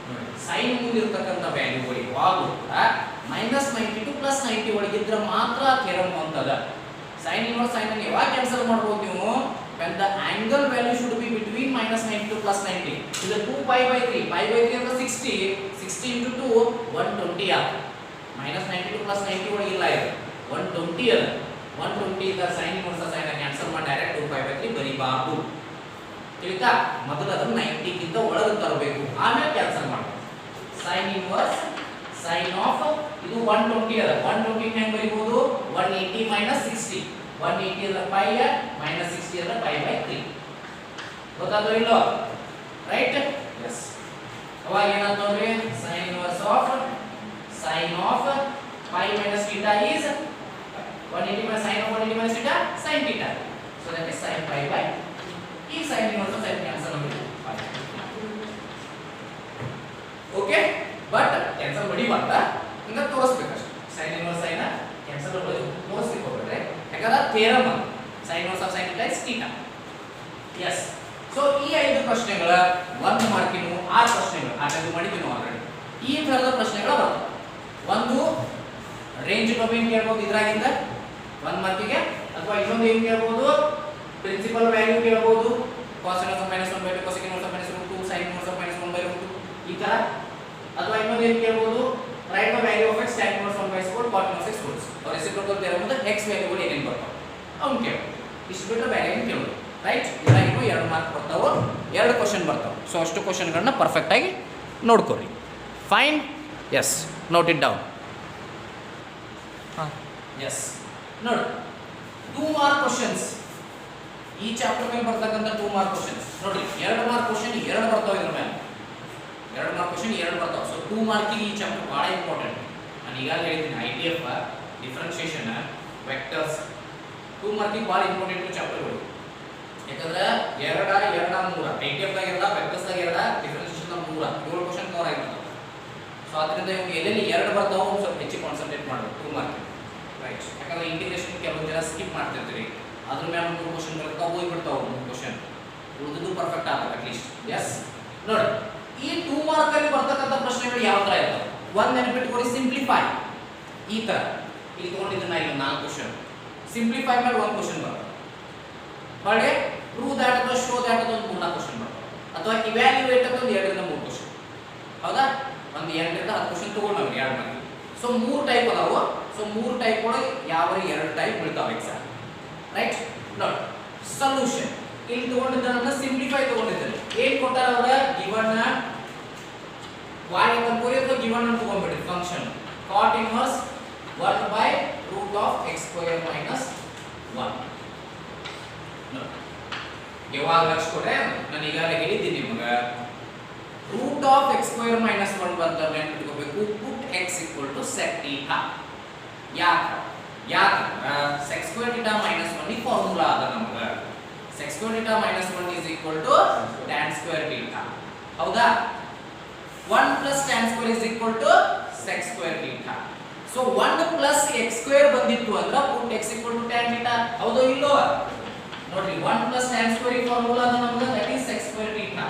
ನೋಡಿ, sin ಮುಂದಿರತಕ್ಕಂತ ವ್ಯಾಲ್ಯೂಗಳು ಯಾವಾಗಲೂ ಕೂಡ -90 to +90 ಒಳಗಿದ್ರೆ ಮಾತ್ರ ಥಿಯರಮ್ ಅಂತದ. sin inverse sin ಅನ್ನು ಯಾವಾಗ ಕ್ಯಾನ್ಸಲ್ ಮಾಡ್ಬೋದು ನೀವು? when the angle value should be between -90 to +90. ಇದು 2 pi by 3, pi by 3 ಅಂದ್ರೆ 60, 60 into 2 120 ಆಗುತ್ತೆ. -90 to +90 ಒಳಗಿಲ್ಲ ಇದು 120 ಅದ. 120 ದ sin inverse sin ಅನ್ನು ಕ್ಯಾನ್ಸಲ್ ಮಾಡಿ ಡೈರೆಕ್ಟ್ 2 pi by 3 ಬರಿಬಾರ್ದು. ತಿಳಿತಾ? ಮೊದಲು ಅದನ್ನು 90 ಗಿಂತ ಒಳಗೆ ತರಬೇಕು, ಆಮೇಲೆ ಕ್ಯಾನ್ಸಲ್ ಮಾಡಬೇಕು. sin inverse sin of ಇದು 120 ಅದ. 120 ಹೆಂಗೆ ಬರಿಬಹುದು? 180 - 60. 180 ಅಂದ್ರೆ pi -60 ಅಂದ್ರೆ pi by 3. ಗೊತ್ತಾಯ್ತೋ ಇಲ್ಲೋ? ರೈಟ್ ಎಸ್ ಅವಾಗ ಏನಾಯ್ತು ನೋಡ್ರಿ sin inverse of pi minus theta is 180 minus sin of 180 minus theta sin theta, so that is sin pi by ಈ sin inverse sin cancel ನಮಗೆ ಓಕೆ ಬಟ್ ಕ್ಯಾನ್ಸಲ್ ಮಾಡಿ ಬಂತ ಹಿಂಗ ತೋರಿಸಬೇಕಷ್ಟೆ sin inverse sin ಕ್ಯಾನ್ಸಲ್ ಮಾಡಿ ತೋರಿಸ್ಲಿಕ್ಕೆ ಹೋಗ್ಬೇಡ್ರೆ ಯಾಕಂದ್ರೆ theorem sin inverse of sin theta is theta. Yes so ಈ 5 ಪ್ರಶ್ನೆಗಳ 1 ಮಾರ್ಕಿನ 6 ಪ್ರಶ್ನೆಗಳು ಆಟದ್ದು ಮಾಡಿದ್ವಿ ನಾವು ಆಲ್ರೆಡಿ. ಈ ತರದ ಪ್ರಶ್ನೆಗಳು ಬರ್ತವೆ. ಒಂದು ರೇಂಜ್ ಡೊಮೇನ್ ಕೇಳಬಹುದು ಇದರಾಗಿಂದ 1 ಮಾರ್ಕಿಗೆ, ಅಥವಾ ಇನ್ನೊಂದು ಏನು ಕೇಳಬಹುದು ಪ್ರಿನ್ಸಿಪಲ್ ವ್ಯಾಲ್ಯೂ ಕೇಳಬಹುದು cos inverse of -1 by 2 cosec inverse of -2 sin inverse of -1 by √2 ಈ ತರ, ಅಥವಾ ಇನ್ನೊಂದು ಏನು ಕೇಳಬಹುದು right the value of x tan inverse 1 by square cot inverse x whole or reciprocal theorem ಅಂತ x ವ್ಯಾಲ್ಯೂಗಳು ಏನೇನು ಬರ್ತಾವೆ ಅವ್ನು ಕೇಳಬಹುದು. ಇಷ್ಟು ಬಿಟ್ಟರೆ ಬೇರೆ ಏನು ಕೇಳಬಹುದು ರೈಟ್. ಇದಾಗಿನೂ 2 ಮಾರ್ಕ್ ಬರ್ತಾವೆ, 2 ಕ್ವಶನ್ ಬರ್ತಾವೆ. ಸೊ ಅಷ್ಟು ಕ್ವಶನ್ಗಳನ್ನ ಪರ್ಫೆಕ್ಟ್ ಆಗಿ ನೋಡ್ಕೊರಿ. Fine. Yes note it down. Yes ನೋಡಿ 2 ಮಾರ್ಕ್ ಕ್ವಶನ್ಸ್ ಈ ಚಾಪ್ಟರ್ ಮೇಲೆ ಬರ್ತಕ್ಕಂಥ 2 ಮಾರ್ಕ್ ಕ್ವಶನ್ಸ್ ನೋಡಿ. 2 ಮಾರ್ಕ್ ಕ್ವಶನ್ 2 ಬರ್ತಾವೆ ಇದ್ರ ಮೇಲೆ, 2 ಮಾರ್ಕ್ ಕ್ವಶನ್ 2 ಬರ್ತಾವೆ. ಸೊ 2 ಮಾರ್ಕಿಗೆ ಈ ಚಾಪ್ಟರ್ ಭಾಳ ಇಂಪಾರ್ಟೆಂಟ್. ನಾನು ಈಗಾಗಲೇ ಹೇಳಿದ್ದೀನಿ IDF ಡಿಫರೆನ್ಷಿಯೇಷನ್ ವೆಕ್ಟರ್ಸ್ 2 ಮಾರ್ಕಿಗೆ ಭಾಳ ಇಂಪಾರ್ಟೆಂಟ್ ಚಾಪ್ಟರ್ಗಳು. ಯಾಕಂದ್ರೆ 2 3 IDF ದಾಗ 2 ವೆಕ್ಟರ್ಸ್ ದಾಗ 2 ಡಿಫರೆನ್ಷಿಯೇಷನ್ ದಾಗ 3 7 ಕ್ವಶನ್ ಕವರ್ ಆಗಿರ್ತವೆ. ಸೊ ಅದರಿಂದ ಇವಾಗ ಎಲ್ಲೆಲ್ಲಿ 2 ಬರ್ತಾವೆ ಒಂದು ಸ್ವಲ್ಪ ಹೆಚ್ಚು ಕಾನ್ಸಂಟ್ರೇಟ್ ಮಾಡಬೇಕು 2 ಮಾರ್ಕ್ ರೈಟ್. ಯಾಕಂದ್ರೆ ಇಂಟಿಗ್ರೇಷನ್ ಕೆಲವು ಜನ ಸ್ಕಿಪ್ ಮಾಡ್ತಿರ್ತೀರಿ, ಅದ್ರ ಮೇಲೆ 3 ಕ್ವಶನ್ ಬರ್ತಾವೆ, ಹೋಗ್ಬಿಡ್ತಾವೆ 3 ಕ್ವಶನ್, ಉಳಿದು ಪರ್ಫೆಕ್ಟ್ ಆಗಬೇಕು ಅಟ್ಲೀಸ್ಟ್. ಎಸ್ ನೋಡಿ ಈ 2 ಮಾರ್ಕ್ ಅಲ್ಲಿ ಬರ್ತಕ್ಕಂಥ ಪ್ರಶ್ನೆಗಳು ಯಾವ ತರ ಇರ್ತವೆ ಒಂದು ನೆನಪಿಟ್ಕೊಳ್ಳಿ. ಸಿಂಪ್ಲಿಫೈ ಈ ತರ ಇಲ್ಲಿ ತಗೊಂಡಿದ್ದನ್ನ ಇಲ್ಲಿ 4 ಕ್ವಶನ್ ಸಿಂಪ್ಲಿಫೈ ಮೇಲೆ 1 ಕ್ವಶನ್ ಬರ್ತದೆ. ಹೊಳೆ ಪ್ರೂವ್ ದ್ಯಾಟ್ ಅಥವಾ ಶೋ ದ್ಯಾಟ್ ಅಂತ ಒಂದು 3 ಕ್ವಶನ್ ಬರ್ತವೆ, ಅಥವಾ ಇವ್ಯಾಲ್ಯೂಯೇಟ್ ಅಂತ ಒಂದು 2 ರಿಂದ 3 ಕ್ವಶನ್. ಹೌದಾ, ಒಂದು 2 ರಿಂದ 10 ಕ್ವಶನ್ ತಗೊಂಡು ನಾವು 2 ಮಾರ್ಕ್. ಸೊ 3 ಟೈಪ್ ಅದಾವು. ಸೊ 3 ಟೈಪ್ ಒಳಗೆ ಯಾವ 2 ಟೈಪ್ ಬೀಳ್ತಾವೆ ಎಕ್ಸಾಮ್ ರೈಟ್. ನೋಡಿ ಸೊಲ್ಯೂಷನ್ ಇಲ್ಲಿ ತಗೊಂಡಿದ್ದನ್ನ ಸಿಂಪ್ಲಿಫೈ ತಗೊಂಡಿದ್ದಾರೆ. ಏನು ಕೊಟ್ಟಾರ ಅವರ ಗಿವನ್ y ಅಂತ ಕೊರಿ ಅಥವಾ ಗಿವನ್ ಅಂತ ತಗೊಂಡ್ಬಿಡಿ function cot inverse 1 by root of x square minus 1. ನೋಡಿ ಯಾವಾಗ ಲಕ್ಷ ಕೊಟ್ರೆ ನಾನು ಈಗಾಗಲೇ ಹೇಳಿದ್ದೀನಿ ನಿಮಗೆ root of x square minus 1 ಬಂತ ನೆನಪಿಟ್ಕೋಬೇಕು. put x equal to sec theta. ಯಾಕಂದ್ರೆ sec square theta minus 1 ಈ ಫಾರ್ಮುಲಾ ಅದ ನಮಗೆ. sec square theta minus 1 is equal to tan square theta. ಹೌದಾ, 1 plus tan square is equal to sec square theta. So 1 plus x square ಬಂದಿತ್ತು ಅಂದ್ರೆ put x equal to tan theta. ಹೌದೋ ಇಲ್ಲೋ ನೋಡ್ರಿ 1 plus tan square ಈ ಫಾರ್ಮುಲಾ ಅದ ನಮಗೆ, that is sec square theta.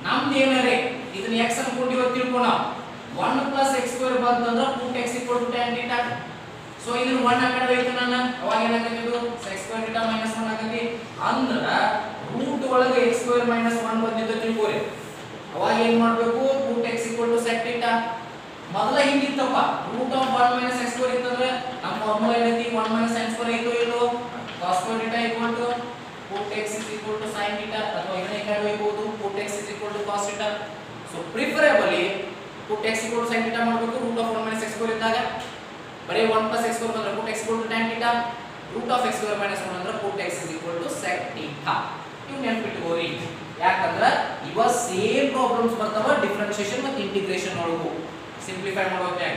ನಮ್ದು ಏನರೆ ಇದನ್ನ x ಅನ್ಕೊಂಡು ತಿಳ್ಕೊಳ್ಳೋಣ. 1 plus x square ಬಂತಂದ್ರೆ put x equal to tan theta. So ಇದನ್ನ 1 ಆ ಕಡೆ ಹೋಯ್ತು ನಾನು, ಅವಾಗ ಏನಾಗುತ್ತೆ ಇದು sec square theta minus 1 ಆಗುತ್ತೆ. ಅಂದ್ರೆ ರೂಟ್ ಒಳಗೆ x square minus 1 ಬಂದಿದ್ದು ತಿಳ್ಕೊರಿ. ಅವಾಗ ಏನು ಮಾಡಬೇಕು put x equal to sec theta. ಮೊದಲ ಹಿಂಗಿತ್ತಪ್ಪ root of 1 minus x square ಇತ್ತಂದ್ರೆ ನಮ್ಮ ಫಾರ್ಮುಲಾ ಏನೈತಿ 1 minus sin square ಐತೋ ಇಲ್ಲೋ cos square theta equal to put x is equal to sin theta, ಅಥವಾ ಇದನ್ನ ಈ ಕಡೆ ಹೋಗ್ಬೋದು put x is equal to cos theta. So preferably put x equal to sin theta ಮಾಡಬೇಕು root of 1 minus x square ಇದ್ದಾಗ. ಬರೀ 1 plus x square ಬಂದ್ರೆ put x equal to tan theta, root of x square minus 1 ಅಂದ್ರೆ put x is equal to sec theta. ಇವು ನೆನಪಿಟ್ಕೋರಿ. ಯಾಕಂದ್ರೆ ಇವ ಸೇಮ್ ಪ್ರಾಬ್ಲಮ್ಸ್ ಬರ್ತಾವ ಡಿಫರೆನ್ಷಿಯೇಷನ್ ಮತ್ತು ಇಂಟಿಗ್ರೇಷನ್ ಒಳಗೂ. ಸಿಂಪ್ಲಿಫೈ ಮಾಡೋಕೆ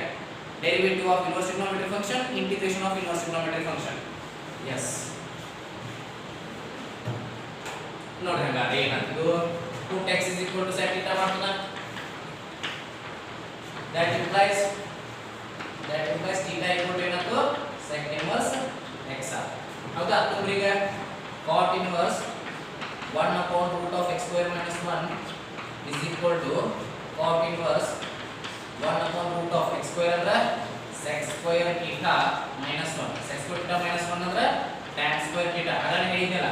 derivative of inverse trigonometry function, integration of inverse trigonometry function. Yes ನೋಡಿ ಹಾಗಾದ್ರೆ ಏನಾಯ್ತು put x is equal to sec theta ಮಾಡ್ತದ. that implies theta equal to ಏನಾಯ್ತು sec inverse x. ಹೌದಾ, ಅಂದ್ರೆ ಈಗ cot inverse 1 upon root of x square minus 1 is equal to cot inverse 1 upon root of x square ಅಂದ್ರೆ sec square theta minus 1. sec square theta minus 1 ಅಂದ್ರೆ tan square theta. ಅದನ್ನ ಹೇಳಿದ್ನಲ್ಲ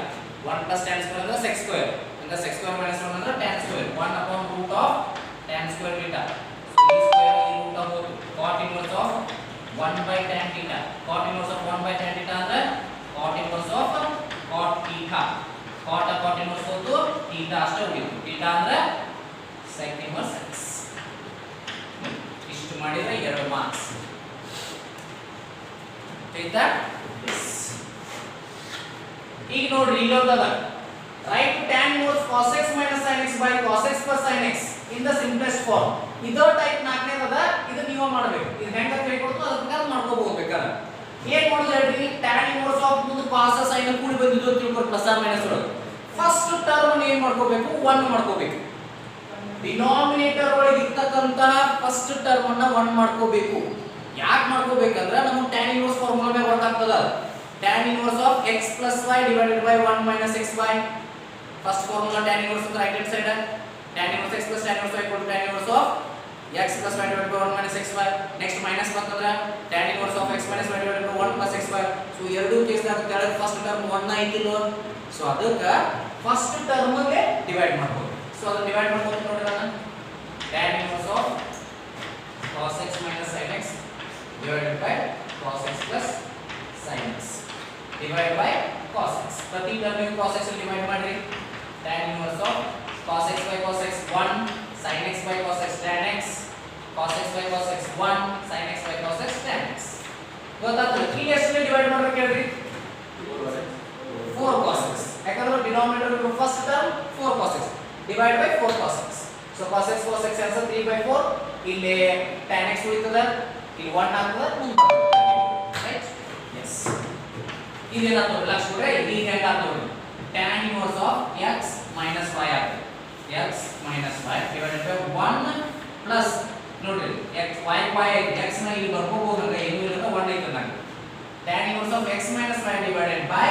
1 plus tan square ಅಂದ್ರೆ sec square, ಅಂದ್ರೆ sec square minus 1 ಅಂದ್ರೆ tan square. 1 upon root of tan square theta. So ಈ square ಈ root of cot inverse of 1 by tan theta. cot inverse of 1 by tan theta ಅಂದ್ರೆ cot inverse of cot theta. cot inverse ಹೋತು theta ಅಷ್ಟೇ ಉಳಿತು. theta ಅಂದ್ರೆ sec inverse x. ಇಷ್ಟು ಮಾಡಿದ್ರೆ 2 ಮಾರ್ಕ್ಸ್. ಆಯ್ತಾ? ಈಗ ನೋಡ್ರಿ ಇಲ್ಲೊಂದದ right tan inverse cos x minus sin x by cos x plus sin x in the simplest form. ಇದು ಟೈಪ್ 4ನೇ ಅದ, ಇದು ನೀವು ಮಾಡಬೇಕು. ಇದು ಹೆಂಗ ತಿಳ್ಕೊಡ್ತು ಅದರ ಪ್ರಕಾರ ಮಾಡ್ಕೋಬಹುದು ಬೇಕಾದ್ರೆ. ಏನ್ ಮಾಡೋದು ಹೇಳ್ರಿ, tan inverse of ಮುಂದೆ cos sin ಕೂಡಿ ಬಂದಿದ್ದು ಅಂತ ತಿಳ್ಕೊಂಡು ಪ್ಲಸ್ ಆರ್ ಮೈನಸ್ ಒಳಗೆ ಫಸ್ಟ್ ಟರ್ಮ್ ಏನು ಮಾಡ್ಕೋಬೇಕು, 1 ಮಾಡ್ಕೋಬೇಕು. ಡಿನಾಮಿನೇಟರ್ ಒಳಗೆ ಇರ್ತಕ್ಕಂತಹ ಫಸ್ಟ್ ಟರ್ಮ್ ಅನ್ನ 1 ಮಾಡ್ಕೋಬೇಕು. ಯಾಕೆ ಮಾಡ್ಕೋಬೇಕಂದ್ರೆ ನಮಗೆ tan inverse ಫಾರ್ಮುಲಾ ಮೇಲೆ ವರ್ಕ್ ಆಗ್ತದ. tan inverse of x plus y divided by 1 minus xy. First formula tan inverse on the right hand side. Tan inverse x plus tan inverse y equal to tan inverse of x plus y divided by 1 minus xy. Next minus ಬಂತಂದ್ರೆ tan inverse of x minus y divided by 1 plus xy. So ಎರಡು ಕೇಸ್ನಾಗ ಕೆಳಗೆ ಫಸ್ಟ್ ಟರ್ಮ್ 1 ಆಯ್ತಿಲ್ಲ. ಸೊ ಅದಕ್ಕೆ ಫಸ್ಟ್ ಟರ್ಮ್ ಗೆ ಡಿವೈಡ್ ಮಾಡ್ಬೋದು. ಸೊ ಅದನ್ನ ಡಿವೈಡ್ ಮಾಡ್ಬೋದು ನೋಡಿ ನಾನು. tan inverse of cos x minus sin x divided by cos x plus sin x divided by cos x. ಪ್ರತಿ ಟರ್ಮ್ ಗೆ cos x ಡಿವೈಡ್ ಮಾಡ್ರಿ. tan inverse of cos x by cos x 1 sin x by cos x tan x cos x by cos x 1 sin x by cos x tan x. ಗೊತ್ತಾಯ್ತು? ಇಲ್ಲಿ ಎಷ್ಟು ಡಿವೈಡ್ ಮಾಡಬೇಕು ಹೇಳ್ರಿ? 4 cos x. ಯಾಕಂದ್ರೆ denominator first term 4 cos x divide by 4 cos x. So cos x answer 3/4. ಇಲ್ಲಿ tan x ಉಳಿತದ, ಇಲ್ಲಿ 1 ಆಗ್ತದ, ಮುಂದೆ ರೈಟ್. ಎಸ್, ಇದೇನಾಯ್ತು ನೋಡಿ ಲಕ್ಷ ಕೊಡ್ರೆ ಈಗ ಹೆಂಗಾಯ್ತು ನೋಡಿ. tan inverse of x minus y ಆಗುತ್ತೆ. x minus y divided by 1 plus ನೋಡ್ರಿ x y x ನ ಇಲ್ಲಿ ಬರ್ಕೋಬಹುದು ಅಂದ್ರೆ ಏನು ಇಲ್ಲ 1 ಐತಂದ. tan inverse of x minus y divided by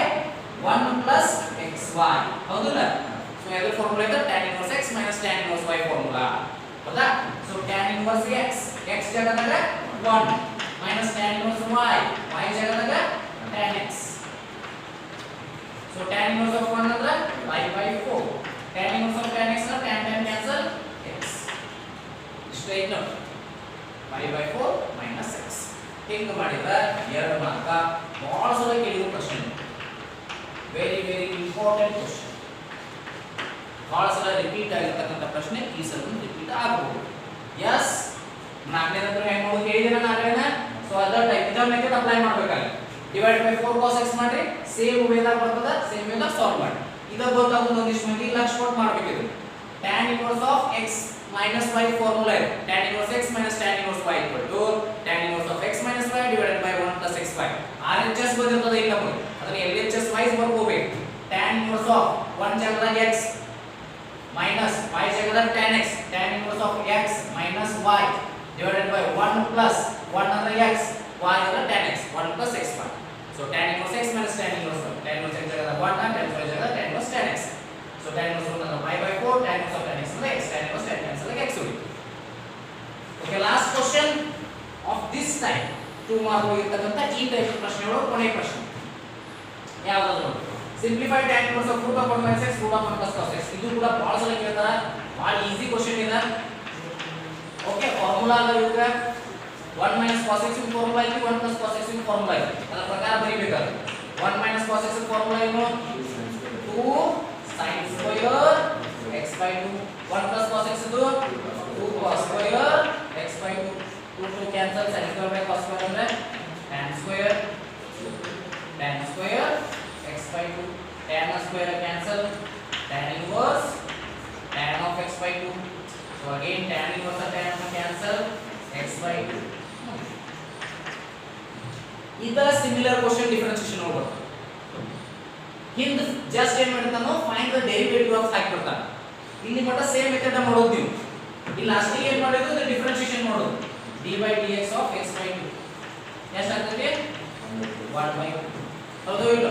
1 plus xy ಹೌದಲ್ಲ. ಸೊ ಇದರ ಫಾರ್ಮುಲಾ ಇದೆ tan inverse x minus tan inverse y formula ಹೌದಾ. ಸೊ tan inverse x ಜಾಗದಾಗ 1 minus tan inverse y ಜಾಗದಾಗ tan x. So tan inverse of 1 ಅಂದ್ರೆ y by 4. tan inverse of tan x na tan cancel x. Straight note y by 4 minus x. ಹಿಂಗ ಮಾಡಿದ್ರೆ ಎರಡು ಮಾರ್ಕ. ಬಹಳ ಸಲ ಕೇಳಿದ ಪ್ರಶ್ನೆ, ವೆರಿ ಇಂಪಾರ್ಟೆಂಟ್ ಕ್ವೆಶ್ಚನ್. ಬಹಳ ಸಲ ರಿಪೀಟ್ ಆಗಿರ್ತಕ್ಕಂಥ ಪ್ರಶ್ನೆ ಈ ಸಲ ರಿಪೀಟ್ ಆಗಬಹುದು. ಎಸ್, ನಾಲ್ಕನೇ ನಂತರ ಹೆಂಗ್ ಮಾಡೋದು ಹೇಳಿದ್ರೆ ನಾಲ್ಕನೇನ. ಸೊ ಅದರ ಟೈಪ್ ಇದನ್ನ ಮೆಥಡ್ ಅಪ್ಲೈ ಮಾಡಬೇಕಾಗುತ್ತೆ. ಡಿವೈಡ್ ಬೈ 4 cos x ಮಾಡ್ರಿ, ಸೇಮ್ ವೇದಾಗ ಬರ್ತದ, ಸೇಮ್ ವೇದಾಗ ಸಾಲ್ವ್ ಮಾಡಿ. ಇದ ಗೊತ್ತಾಗೋದು ಒಂದಿಷ್ಟು ಮಂದಿ ಲಕ್ಷ ಕೊಟ್ಟು ಮಾಡಬೇಕು. ಇದು tan inverse of x minus y formula ಇದೆ. tan inverse x minus tan inverse y equal to tan inverse of x minus y divided by 1 plus xy. RHS ಬಂದಿರ್ತದೆ ಇಲ್ಲ ನೋಡಿ, ಅದನ್ನ LHS ವೈಸ್ ಬರ್ಕೋಬೇಕು. tan inverse of 1 ಜಾಗದಾಗ x minus y ಜಾಗದಾಗ tan x, tan inverse of x minus y divided by 1 plus 1 ಅಂದ್ರೆ x, y ಅಂದ್ರೆ tan x, 1 plus xy. So tan inverse x minus tan inverse x ಜಾಗದಾಗ 1 tan inverse y ಜಾಗದಾಗ tan inverse tan x. So tan inverse ಅಂದ್ರೆ y by 4, tan inverse of tan x ಅಂದ್ರೆ x, tan inverse tan cancel like x ಉಳಿತು. Okay, last question of this type. 2 mark ಇರತಕ್ಕಂತ ಈ ಟೈಪ್ ಪ್ರಶ್ನೆಗಳು ಕೊನೆಯ ಪ್ರಶ್ನೆ ಯಾವುದು ನೋಡಿ. Simplified tan inverse of root of 1 minus x root of 1 plus cos x. ಇದು ಕೂಡ ಬಹಳ ಸಲ ಕೇಳ್ತಾರ, ಬಹಳ ಈಜಿ ಕ್ವೆಶ್ಚನ್ ಇದೆ. ಓಕೆ, ಫಾರ್ಮುಲಾ ಅಲ್ಲ ಇವಾಗ 1 minus cos x ಫಾರ್ಮುಲಾ ಇದೆ, 1 plus cos x ಫಾರ್ಮುಲಾ ಇದೆ. ಅದರ ಪ್ರಕಾರ ಬರಿಬೇಕಾದ್ರೆ 1 minus cos x ಫಾರ್ಮುಲಾ ಏನು, 2 sin square x by 2. 1 plus cos x ಇದು 2 cos square x by 2. 2 cancel, sin square by cos square ಅಂದ್ರೆ tan square x by 2. tan square cancel, tan inverse tan of x by 2. So again tan inverse and tan cancel, x by 2. इधर सिमिलर क्वेश्चन डिफरेंशिएशन होगा. ಹಿಂದೆ ಜಸ್ಟ್ ಏನು ಮಾಡ್ತಾನೋ ಫೈಂಡ್ ದ ಡೆರಿವೇಟಿವ್ ಆಫ್ ಹಾಕ್ಬಿಡ್ತಾ. ಇಲ್ಲಿ ಮಟ್ಟ ಸೇಮ್ ಮೆಥಡ್ ಮಾಡೋದು ನೀವು. ಇಲ್ಲಿ ಲಾಸ್ಟಿಗೆ ಏನು ಮಾಡೋದು ಅಂದ್ರೆ ಡಿಫರೆನ್ಷಿಯೇಷನ್ ಮಾಡೋದು. d by dx of x by 2 ಎಷ್ಟು ಆಗ್ತದೆ 1 by 2. ಹೌದು ಇಲ್ಲ,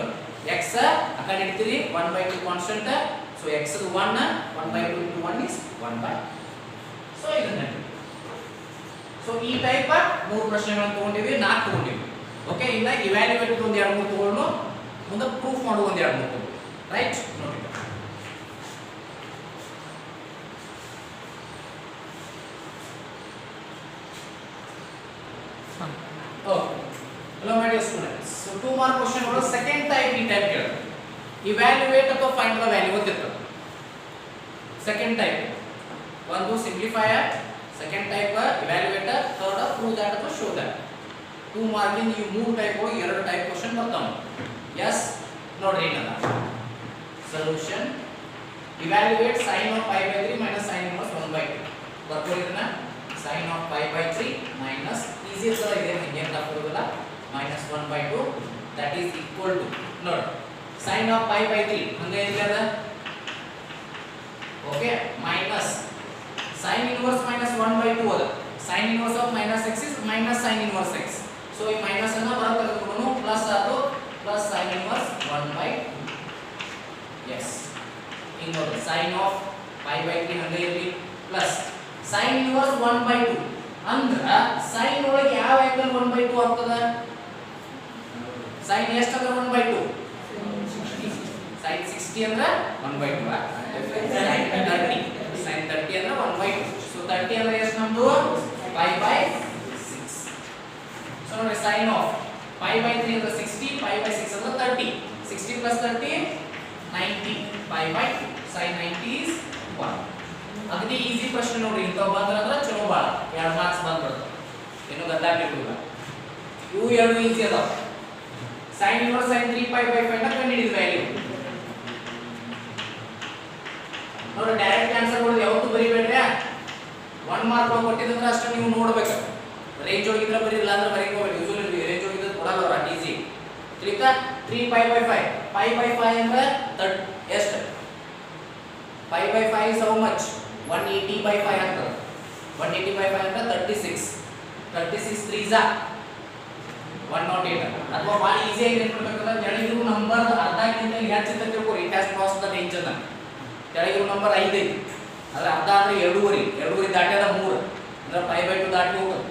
x ಆ ಕಡೆ ಇಡ್ತೀರಿ, 1 by 2 ಕಾನ್ಸ್ಟಂಟ್. ಸೊ x ಅದು 1 by 2 into 1 is 1 by. So ಇದನ್ನ ಸೊ ಈ ಟೈಪ್ 3 ಪ್ರಶ್ನೆಗಳನ್ನು ತಗೊಂಡಿವಿ, 4 ತಗೊಂಡಿವಿ. ಓಕೆ, ಇನ್ನ ಇವ್ಯಾಲ್ಯೂಯೇಟ್ ಒಂದು 2 3 ತಗೊಂಡು ಮುಂದೆ ಪ್ರೂಫ್ ಮಾಡುವ ಒಂದು 2 3 ತಗೊಂಡು ರೈಟ್ ನೋಡಿ. Okay, hello my dear students. So 2 mark question ಒಳಗೆ ಸೆಕೆಂಡ್ ಟೈಪ್ ಈ ಟೈಪ್ ಕೇಳ್ತಾರೆ. ಇವ್ಯಾಲ್ಯೂಯೇಟ್ ಅಥವಾ ಫೈಂಡ್ ದ ವ್ಯಾಲ್ಯೂ ಅಂತ ಇರ್ತದೆ. ಸೆಕೆಂಡ್ ಟೈಪ್ ಒಂದು simplifier, second type evaluator, third prove that ಅಥವಾ ಶೋ ದಟ್. 2 ಮಾರ್ಕಿಂದ ಈ 3 ಟೈಪ್ ಒಳಗೆ 2 ಟೈಪ್ ಕ್ವೆಶ್ಚನ್ ಬರ್ತಾವೆ. ಎಸ್ ನೋಡ್ರಿ ಏನಲ್ಲ solution evaluate sin of pi by 3 minus sin inverse 1 by 2 ಬರ್ಕೊಳ್ಳಿ ಇದನ್ನ sin of pi by 3 minus easy ಸಲ ಇದೆ ಹಂಗೆ ತಪ್ಪಿರೋದಿಲ್ಲ minus 1 by 2 that is equal to ನೋಡಿ sin of pi by 3 ಹಂಗೆ ಇಲ್ಲದ okay minus sin inverse minus 1 by 2 ಅದ sin inverse of minus x is minus sin inverse x so ಈ ಮೈನಸ್ ಅನ್ನು ಹೊರ ತೆಗೆದುಕೊಂಡು ಪ್ಲಸ್ ಆತು plus sin inverse 1 by 2 yes ನೋಡಿ sin of pi by 3 ಹಂಗೆ ಇರಲಿ ಪ್ಲಸ್ sin inverse 1 by 2 ಅಂದ್ರ sin ಒಳಗೆ ಯಾವ ಆಂಗಲ್ 1 by 2 ಆಗ್ತದ sin ಎಷ್ಟು ಅಂದ್ರೆ 1 by 2 sin 60 ಅಂದ್ರೆ 1 by 2 sin 30 ಅಂದ್ರೆ 1 by 2 so 30 ಅಂದ್ರೆ ಎಷ್ಟು ನಮ್ದು pi by 6 so ನೋಡಿ sin of pi by 3 ಅಂದ್ರೆ 60 pi by 6 ಅಂದ್ರೆ 30 60 plus 30 90 pi by 2 sin 90 is 1 ಅಗದಿ ಈಜಿ ಪ್ರಶ್ನೆ ನೋಡಿ ಇಂತ ಬಂದ್ರೆ ಚಲೋ ಬಾಳ 2 ಮಾರ್ಕ್ಸ್ ಬಂದ್ಬಿಡುತ್ತೆ ಏನು ಗದ್ದಾಟಿಲ್ಲ ಇವು ಎರಡು ಈಜಿ ಅದಾವ sin inverse sin 3 pi by 5 ನ ಕಂಡುಹಿಡಿದ ವ್ಯಾಲ್ಯೂ ನೋಡಿ ಡೈರೆಕ್ಟ್ ಆನ್ಸರ್ ಕೊಡೋದು ಯಾವತ್ತೂ ಬರಿಬೇಡ್ರಿ 1 ಮಾರ್ಕ್ ಕೊಟ್ಟಿದ್ರೆ ಅಷ್ಟೇ ನೀವು ನೋಡಬೇಕು ರೇಂಜ್ ಒಳಗಿದ್ರೆ ಬರೀಲ್ಲ ಅಂದ್ರೆ ಬರೀಕೋಬೇಡಿ ಯೂಶುವಲಿ ರೇಂಜ್ ಒಳಗಿದ್ರೆ ಕೊಡಲ್ಲ ಅವರ ಈಜಿ ತಿಳಿತಾ 3 pi by 5 pi by 5 ಅಂದ್ರೆ ಎಷ್ಟು pi by 5 is how much 180 by 5 ಆಗ್ತದೆ 180 by 5 ಅಂದ್ರೆ 36 3s are 108 ಅಥವಾ ಭಾಳ ಈಜಿ ಆಗಿ ನೆನಪಿಡಬೇಕಂದ್ರೆ ಕೆಳಗಿರೋ ನಂಬರ್ ಅರ್ಧಕ್ಕಿಂತ ಹೆಚ್ಚು ತಿಳ್ಕೊರಿ it has cross the range ಅನ್ನ ಕೆಳಗಿರೋ ನಂಬರ್ 5 ಐತಿ ಅದ್ರ ಅರ್ಧ ಅಂದ್ರೆ 2.5 ದಾಟ್ಯದ 3 ಅಂದ್ರೆ 5 by 2 ದಾಟಿ ಹೋಗುತ್ತೆ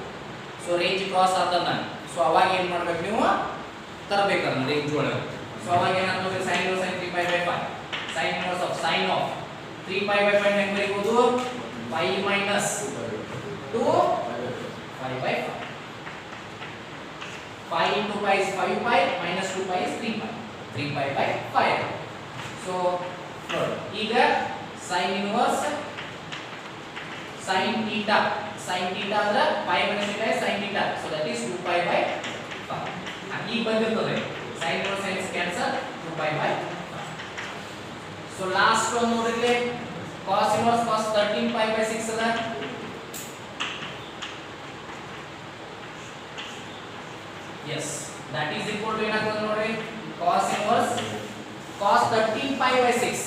ಸೊ ರೇಂಜ್ ಕ್ರಾಸ್ ಆತದ ಸೊ ಅವಾಗ ಏನು ಮಾಡ್ಬೇಕು ನೀವು ತರಬೇಕನ್ನ ರೇಂಜ್ ಒಳಗೆ ಸೊ ಅವಾಗ ಏನಾಗ್ತದೆ sin inverse sin 3 pi by 5 sin inverse of sin of 3 pi by 5 ಹೆಂಗೆ ಬರೀಬಹುದು 5 minus 2 5 by 5 5 into pi is 5 pi minus 2 pi is 3 pi 3 pi by 5 so ನೋಡಿ ಈಗ sin inverse sin theta ಅಂದ್ರೆ pi minus theta is sin theta so that is 2 pi by 5 ಈಗ ಬಂದಿರ್ತದೆ sin inverse sin cancel 2 pi by 5 so last one ನೋಡಿದ್ರೆ cos inverse cos 13 pi by 6 ಅದ yes that is equal to ಏನಾಗ್ತದೆ ನೋಡಿ cos inverse cos 13 pi by 6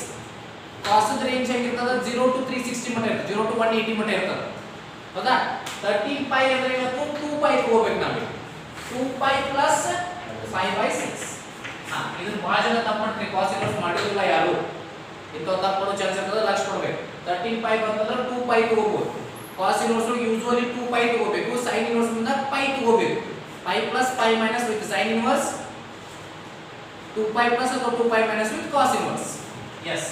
cos the range ಹೆಂಗಿರ್ತದ 0 to 360 ಮಟ ಇರ್ತದೆ 0 to 180 ಮಟ ಇರ್ತದೆ ಹೌದಾ 13 pi ಅಂದ್ರೆ ಇವತ್ತು 2 pi ತಗೋಬೇಕು ನಾವು 2 pi plus 5 by 6 ಇದನ್ನ ಬಹಳ ಜನ ತಪ್ಪು ಮಾಡ್ತಾರೆ cos inverse ಮಾಡಿರಲಿಲ್ಲ ಯಾರು ಇಂತ ತಪ್ಪು ಮಾಡೋ ಚಾನ್ಸ್ ಇರ್ತದೆ ಲಕ್ಷ ಕೊಡಬೇಕು 13 pi ಬಂತಂದ್ರೆ 2 pi ತಗೋಬಹುದು cos inverse ಯೂಶುವಲಿ 2 pi ತಗೋಬೇಕು sin inverse ಮುಂದ pi ತಗೋಬೇಕು pi plus pi minus with sin inverse 2 pi plus ಅಥವಾ 2 pi minus with cos inverse yes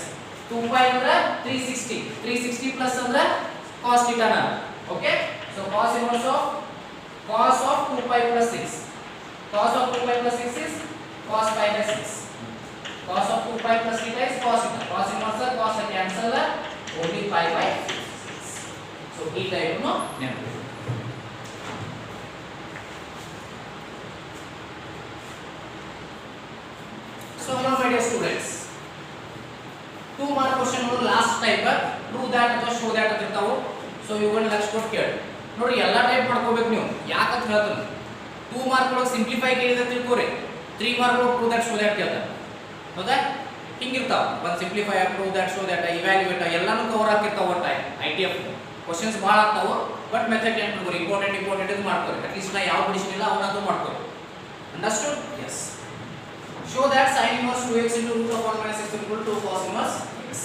2 pi ಅಂದ್ರೆ 360 plus ಅಂದ್ರೆ cos theta na okay so cos inverse of cos of 2 pi plus 6 cos of 2 pi plus 6 is cos pi by 6 cos of 2 pi plus theta is cos theta cos inverse cos cancel only pi by 6 so ಈ ಟೈಪ್ ನು ನೆನಪು so now my dear students 2 mark question ನೋಡು ಲಾಸ್ಟ್ ಟೈಪ್ prove that ಅಥವಾ show that ಅಂತ ಇರ್ತಾವು so ಇವುಗಳನ್ನ ಲಕ್ಷ ಕೊಟ್ಟು ಕೇಳಿ ನೋಡಿ ಎಲ್ಲಾ ಟೈಪ್ ಮಾಡ್ಕೋಬೇಕು ನೀವು ಯಾಕೆ ಅಂತ ಹೇಳ್ತೀನಿ 2 ಮಾರ್ಕ್ ಒಳಗೆ ಸಿಂಪ್ಲಿಫೈ ಕೇಳಿದ್ರೆ ತಿಳ್ಕೊರಿ 3 ಮಾರ್ಕ್ ಒಳಗೆ prove that show that ಕೇಳ್ತಾರೆ ಹೌದಾ ಹಿಂಗಿರ್ತಾವ ಒಂದು simplify prove that show that evaluate ಎಲ್ಲಾನು ಕವರ್ ಆಗ್ತಿರ್ತಾವ ಒಟ್ಟ ITF ಕ್ವೆಶ್ಚನ್ಸ್ ಭಾಳ ಆಗ್ತಾವ ಬಟ್ ಮೆಥಡ್ ಏನು ಮಾಡ್ಕೊರಿ ಇಂಪಾರ್ಟೆಂಟ್ ಇದು ಮಾಡ್ಕೊರಿ ಅಟ್ ಲೀಸ್ಟ್ ನಾ ಯಾವ ಬಿಡಿಸಿಲ್ಲ ಇಲ್ಲ ಅವನದು ಮಾಡ್ಕೊರಿ understood yes show that sin inverse 2x into root of 1 minus x equal to cos inverse x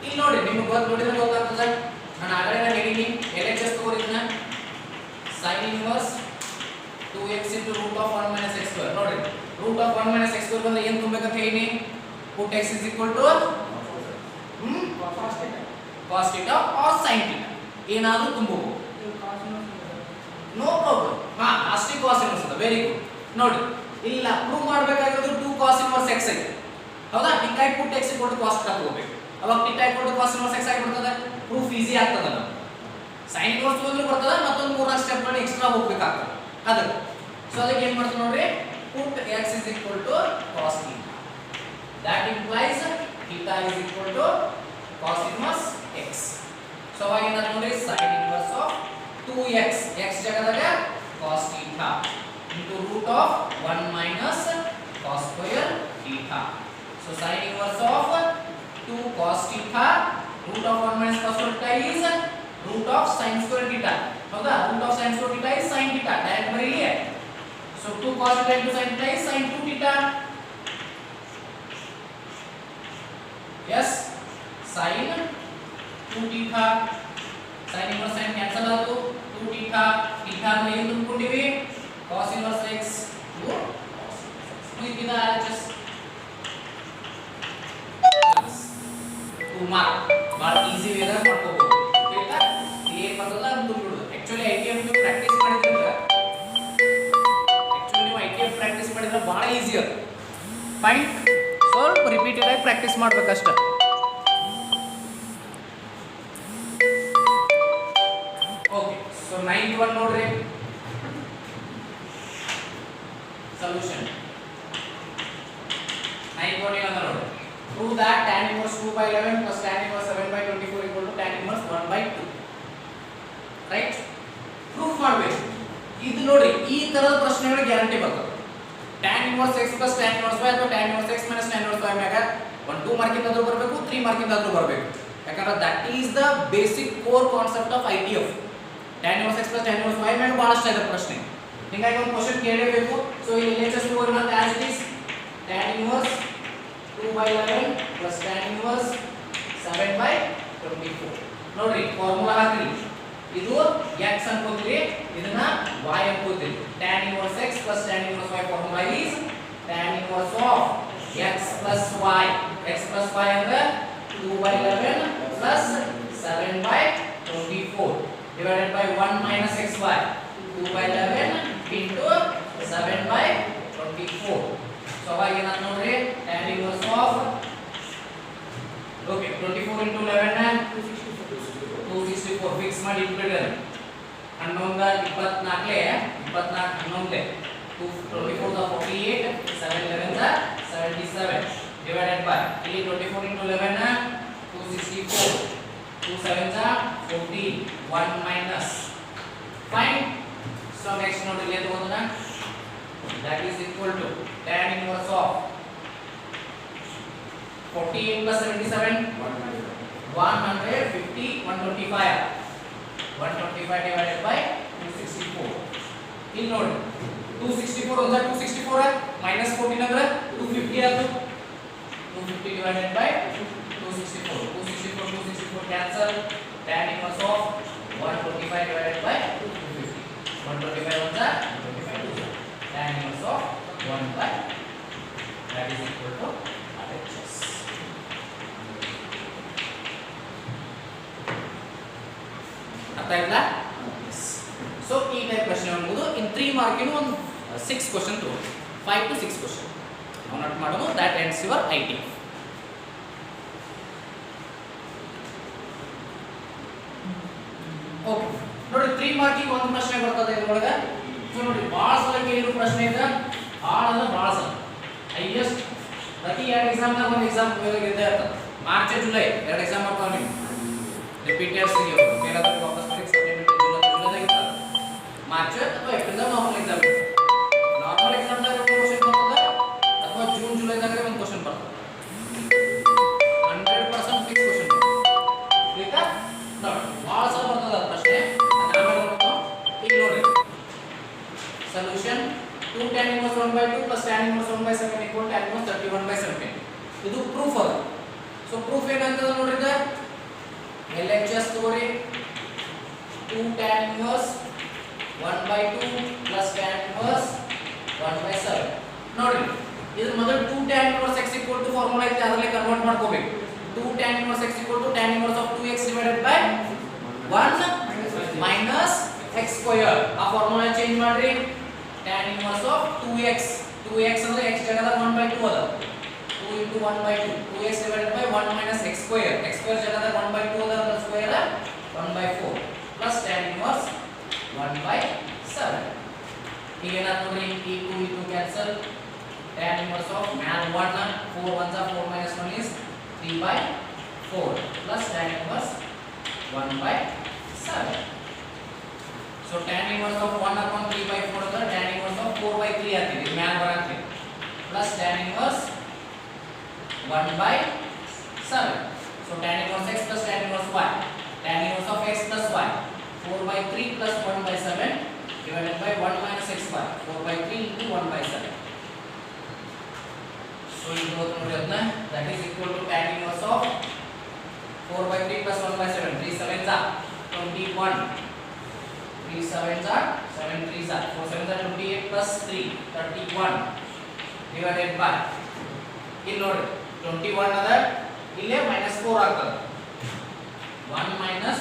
ಇಲ್ಲಿ ನೋಡಿ ನಿಮಗೆ ನೋಡಿದ್ರೆ ಗೊತ್ತಾಗ್ತದೆ ನಾನು ಆಗಲೇ ಹೇಳಿನಿ LHS ತಗೋರಿದ್ನ sin inverse 2x into root of 1 minus x square ನೋಡಿ root of 1 minus x square ಬಂದ್ರೆ ಏನು ತುಂಬಬೇಕಂತ ಹೇಳಿನಿ put x is equal to cos theta or sin theta ಏನಾದರೂ ತುಂಬಬಹುದು ನೋ ಪ್ರಾಬ್ಲಮ್ ಅಷ್ಟೇ cos inverse ಅದ ವೆರಿ ಗುಡ್ ನೋಡಿ ಇಲ್ಲ ಪ್ರೂವ್ ಮಾಡಬೇಕಾಗಿರೋದು 2 cos inverse x ಐತೆ ಹೌದಾ ಹಿಂಗಾಗಿ put x equal to cos theta ತಗೋಬೇಕು ಅವಾಗ theta equal to cos inverse x ಆಗಿಬಿಡ್ತದೆ ಪ್ರೂಫ್ ಈಜಿ ಆಗ್ತದೆ ಅದು sin inverse ತಗೊಂಡ್ರೆ ಬರ್ತದೆ ಮತ್ತೊಂದು 3 ಸ್ಟೆಪ್ ಮಾಡಿ ಎಕ್ಸ್ಟ್ರಾ ಹೋಗಬೇಕಾಗ್ತದೆ ಅದು ಸೊ ಅದಕ್ಕೆ ಏನು ಮಾಡ್ತೀವಿ ನೋಡ್ರಿ put x is equal to cos theta that implies theta is equal to cos inverse x. So ಅವಾಗ ಏನಾಯ್ತು ನೋಡಿ sin inverse of 2x x ಜಾಗದಾಗ cos theta into root of 1 minus cos square theta. So sin inverse of 2 cos theta root of 1 minus cos square theta is root of sin square theta. ಹೌದಾ root of sin square theta is sin theta direct Bareilly. So 2 cos theta into sin theta is sin 2 theta. Yes, sin 2 theta. sin inverse sin cancel ಆಯ್ತು 2 theta theta ಅನ್ನು ಏನು ತುಂಬಿಕೊಂಡಿವಿ cos inverse x ಮುಗಿದ RHS 2 ಮಾರ್ಕ್ ಬಹಳ ಈಜಿ ವೇದಾಗ ಮಾಡ್ಕೋಬಹುದು ಆಯ್ತಾ ಏನು ಬರ್ತದ ಅಂತ ತುಂಬಿಡೋದು. ಆಕ್ಚುಲಿ ITF ನೀವು ಪ್ರಾಕ್ಟೀಸ್ ಮಾಡಿದ್ರೆ ಬಹಳ ಈಜಿ ಅದು ಫೈನ್. ಸ್ವಲ್ಪ ರಿಪೀಟೆಡ್ ಆಗಿ ಪ್ರಾಕ್ಟೀಸ್ ಮಾಡ್ಬೇಕಷ್ಟ. ಓಕೆ ಸೊ 91 ನೋಡ್ರಿ ಸೊಲ್ಯೂಷನ್ 91 ಏನದ ನೋಡಿ prove that tan inverse 2 by 11 plus tan inverse 7 by 24 equal to tan inverse 1 by 2 right proof ಮಾಡಬೇಕು. ಇದು ನೋಡಿ ಈ ತರದ ಪ್ರಶ್ನೆಗಳು ಗ್ಯಾರಂಟಿ ಬರ್ತವೆ. tan inverse x plus tan inverse y ಅಥವಾ tan inverse x minus tan inverse y ಮ್ಯಾಗ 1 2 ಮಾರ್ಕಿಂದ ಆದ್ರೂ ಬರಬೇಕು 3 ಮಾರ್ಕಿಂದ ಆದ್ರೂ ಬರಬೇಕು. ಯಾಕಂದ್ರೆ that is the basic core concept of ITF. tan inverse x plus tan inverse y ಮ್ಯಾಗ ಬಹಳಷ್ಟು ಇದೆ ಪ್ರಶ್ನೆ. ಹಿಂಗಾಗಿ ಒಂದು ಕ್ವೆಶ್ಚನ್ ಕೇಳಲೇಬೇಕು. ಸೊ ಇಲ್ಲಿ ಲೇಟೆಸ್ಟ್ ಓವರ್ ಅಂತ as it is tan inverse 2 by 11 plus tan inverse 7 by 24 ನೋಡ್ರಿ ಫಾರ್ಮುಲಾ ಹಾಕ್ರಿ. ಇದು x ಅನ್ಕೋತೀರಿ ಇದನ್ನ y ಅನ್ಕೋತೀರಿ. tan inverse x plus tan inverse y formula is tan inverse of x plus y. x plus y ಅಂದ್ರೆ 2 by 11 plus 7 by 24 divided by 1 minus xy 2 by 11 into 7 by 24. So ಅವಾಗ ಏನಾಯ್ತು ನೋಡ್ರಿ tan inverse of okay 24 into 11 264 fix ಮಾಡಿ ಇಟ್ಬಿಡ್ರಿ. 11 24 11 24 48 7 11 77 divided by ಇಲ್ಲಿ 24 into 11 264 2 7 14 1 minus fine. So next ನೋಡ್ರಿ ಇಲ್ಲಿ ತಗೊಂಡ್ನ that is equal to tan inverse of 48 plus 77 150 125 divided by 264. ಇಲ್ಲಿ ನೋಡಿ 264 ಒಂದ 264 minus 14 ಅಂದ್ರೆ 250 ಆಯ್ತು 250 divided by 264 cancel. tan inverse of 125 divided by 250 125 ಒಂದ 125 tan inverse of 1 by that is equal to RHS. ಅರ್ಥ ಆಯ್ತಾ? ಸೊ ಈ ಟೈಪ್ ಪ್ರಶ್ನೆ ಅನ್ನೋದು ಇನ್ 3 ಮಾರ್ಕಿನ ಒಂದು 6 ಕ್ವೆಶ್ಚನ್ ತಗೊಂಡು 5 to 6 ಕ್ವೆಶ್ಚನ್ ನಾವು ನೋಟ್ ಮಾಡೋದು. That ends your ITF. Okay ನೋಡಿ 3 ಮಾರ್ಕಿಗೆ ಒಂದು ಪ್ರಶ್ನೆ ಬರ್ತದೆ ಇದರೊಳಗೆ. ಸೊ ನೋಡಿ ಭಾಳ ಸಲ ಕೇಳಿರೋ ಪ್ರಶ್ನೆ ಇದೆ. ಭಾಳ ಅಂದ್ರೆ ಭಾಳ ಸಲ ಹೈಯೆಸ್ಟ್ ಪ್ರತಿ 2 ಎಕ್ಸಾಮ್ನಾಗ ಒಂದು ಎಕ್ಸಾಮ್ ಇದ್ದೇ ಇರ್ತದೆ. ಮಾರ್ಚ್ ಜುಲೈ 2 ಎಕ್ಸಾಮ್ ಮಾಡ್ತಾವೆ ನೀವು ರಿಪೀಟರ್ಸ್ ಕೇಳೋದಕ್ಕೆ ವಾಪಸ್ ಮಾಡಿ ಸಪ್ಲಿಮೆಂಟರಿ ಜುಲೈದಾಗ ಇರ್ತದೆ. ಮಾರ್ಚ್ ಅಥವಾ ಏಪ್ರಿಲ್ದಾಗ ನಾರ್ಮಲ್ ಎಕ್ಸಾಮ್ ಇರ್ತದೆ. ನಾರ್ಮಲ್ ಎಕ್ಸಾಮ್ದಾಗ ಒಂದು ಕ್ವಶನ್ ಬರ್ತದೆ ಅಥವಾ ಜೂನ್ ಜುಲೈದಾಗ ಒಂದು ಕ್ವಶನ್ ಬರ್ತದೆ. 100% ಫಿಕ್ಸ್ ಕ್ವಶನ್ ಆಯ್ತಾ? ನೋಡಿ ಭಾಳ ಸಲ ಬರ್ತದೆ ಅದು ಪ್ರಶ್ನೆ. ಆಮೇಲೆ ನೋಡೋದು ಈಗ ನೋಡ್ರಿ solution 2 tan inverse 1 by 2 plus tan inverse 1 by 7 equal tan inverse 31 by 17. ಇದು ಪ್ರೂಫ್ ಅದ. ಸೊ ಪ್ರೂಫ್ ಏನಂತದ ನೋಡ್ರಿ ಇದು LHS ತಗೋರಿ 2 tan inverse 1 by 2 plus tan inverse 1 by 7 ನೋಡ್ರಿ ಇದ್ರ ಮೊದಲು 2 tan inverse x equal to formula ಐತೆ ಅದರಲ್ಲಿ ಕನ್ವರ್ಟ್ ಮಾಡ್ಕೋಬೇಕು. 2 tan inverse x equal to tan inverse of 2x divided by 1 minus x square. ಆ ಫಾರ್ಮುಲಾ ಚೇಂಜ್ ಮಾಡ್ರಿ. tan inverse of 2x ಅಂದ್ರೆ x ಜಾಗದಾಗ 1 by 2 ಅದ 2 into 1 by 2 2x divided by 1 minus x square ಜಾಗದಾಗ 1 by 2 ಅದ ಅದರ square 1 by 4 plus tan inverse 1 by 7. ಈಗ ಏನಾಯ್ತು ನೋಡ್ರಿ ಈ 2 ಕ್ಯಾನ್ಸಲ್. tan inverse of ಮ್ಯಾಲ್ 1 4 1s are 4 minus 1 is 3 by 4 plus tan inverse 1 by 7. So tan inverse of 1 upon 3 by 4 is tan inverse of 4 by 3 आती है मैन बराबर plus tan inverse 1 by 7. So tan inverse x plus tan inverse y. Tan inverse of x plus y 4 by 3 plus 1 by 7 divided by 1 minus xy 4 by 3 into 1 by 7. So that is equal to tan inverse of 4 by 3 plus 1 by 7. 3 7s are 21. 3 7s are 7 3s are 4 7s are 28 plus 3 31 divided by ಇಲ್ಲಿ ನೋಡಿ 21 ಅದ ಇಲ್ಲೇ -4 ಆಗ್ತದೆ 1 minus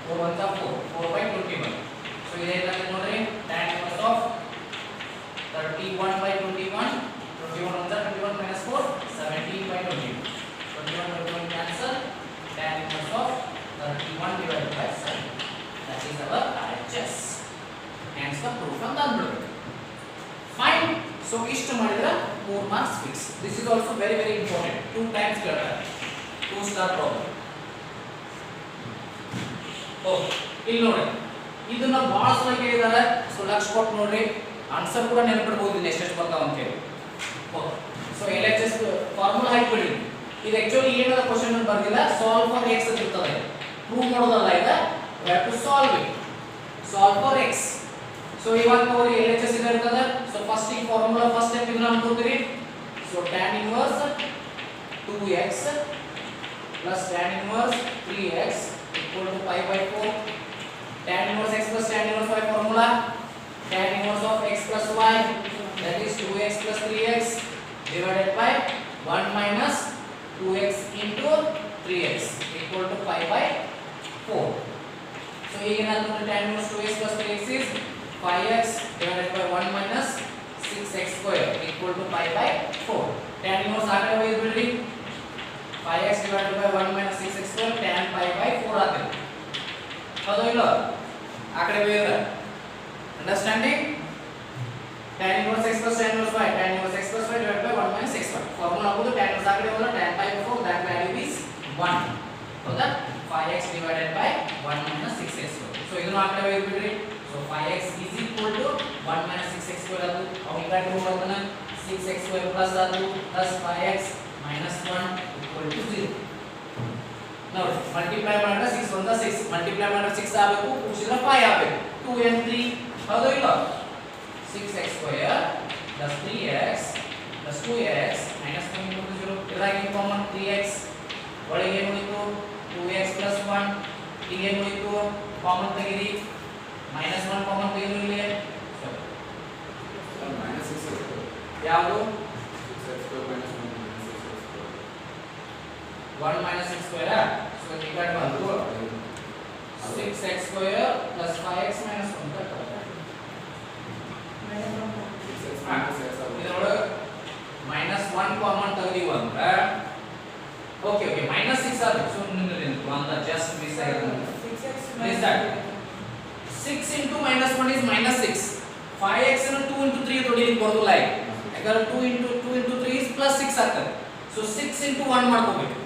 4 1 4 4 by 21. So ಇದೇನಾಗುತ್ತೆ ನೋಡ್ರಿ tan inverse of 31 by 21 21 1 21 minus 4 17 by 21 21 by 21 cancel tan inverse of 31 divided by 7. That is our RHS. Hence the proof of done. Fine. So ಇಷ್ಟು ಮಾಡಿದ್ರೆ 4 marks fix. This is also very very important. 2 times ಕೇಳ್ತಾರೆ 2 star problem. ಇಲ್ಲಿ ನೋಡಿ ಇದನ್ನ ಬಹಳ ಸಲ ಕೇಳಿದಾರೆ. ಸೊ ಲಕ್ಷ ಕೊಟ್ಟು ನೋಡ್ರಿ ಆನ್ಸರ್ ಕೂಡ ನೆನಪಿಡಬಹುದು ಎಷ್ಟು ಬರ್ತಾವ ಅಂತ ಹೇಳಿ. ಸೊ LHS ಫಾರ್ಮುಲಾ ಹಾಕಿಬಿಡಿ. ಇದು ಆಕ್ಚುಲಿ ಏನದ ಕ್ವೆಶ್ಚನ್ ಅಲ್ಲಿ ಬರ್ದಿಲ್ಲ. ಸಾಲ್ವ್ ಫಾರ್ x ಅಂತ ಇರ್ತದೆ. ಪ್ರೂವ್ ಮಾಡೋದಲ್ಲ ಇದು. We have to solve it. Solve for x. So ಇವಾಗ ನೋಡಿ LHS ಇದೆ ಇರ್ತದೆ. ಸೊ ಫಸ್ಟ್ ಈ ಫಾರ್ಮುಲಾ ಫಸ್ಟ್ ಸ್ಟೆಪ್ ಇದನ್ನ ಅನ್ಕೋತೀರಿ. ಸೊ tan inverse 2x plus tan inverse 3x equal to pi by 4. Tan inverse x plus tan inverse y formula. Tan inverse of x plus y, that is 2x plus 3x divided by 1 minus 2x into 3x equal to pi by 4. So here tan inverse 2x plus 3x is 5x divided by 1 minus 6x square equal to pi by 4. Tan inverse आगे वही बिल्डी 5x divided by 1 minus 6x square tan pi by 4 आते हैं. हदो इल्लो आकड़े where understanding tan inverse x plus tan inverse y tan inverse x plus y divided by 1 minus xy formula को तो tan inverse आकड़े वाला tan pi by 4 that value is 1 होता 5x divided by 1 minus 6x square. So ಇದನ್ನು ಆಕड़े वेयर बिल्डी. So 5x is equal to 1 minus 6x square आदु और इनका टू बतना 6x square plus आदु plus 5x minus 1 equal to 0. Now multiply ಮಾಡಿದ್ರೆ 6 1 6 multiply ಮಾಡಿದ್ರೆ 6 ಆಗಬೇಕು ಉಳಿಸಿದ್ರೆ 5 ಆಗಬೇಕು 2 and 3 ಹೌದು ಇಲ್ಲ 6x square plus 3x plus 2x minus 1 equal to 0 ಇದ್ರಾಗಿ common 3x ಒಳಗೆ ಏನು ಉಳಿತು 2x plus 1 ಇಲ್ಲಿ ಏನು ಉಳಿತು ಕಾಮನ್ ತೆಗಿರಿ minus 1 ಕಾಮನ್ ತೆಗಿರಿ ಇಲ್ಲಿ minus 6 ಯಾವುದು 6x square minus 1 minus 6 square so you got ಬಂತು 6x square plus 5x minus 1 cut ಇದರೊಳಗೆ minus 1 ಕಾಮನ್ ತೆಗೆದಿವ ಅಂದ್ರೆ ಓಕೆ minus 6 ಆದ್ರೆ ಸೊ ನಿಮಗೆ ಒಂದು ಜಸ್ಟ್ ಮಿಸ್ ಆಗಿದೆ 6x that 6 into minus 1 is minus 6 5x ಅನ್ನು 2 into 3 ತೊಡಿಲಿಕ್ಕೆ ಬರೋದಿಲ್ಲ ಯಾಕಂದ್ರೆ 2 into 3 is plus 6 ಆಗ್ತದೆ ಸೊ 6 into 1 ಮಾಡ್ಕೋಬೇಕು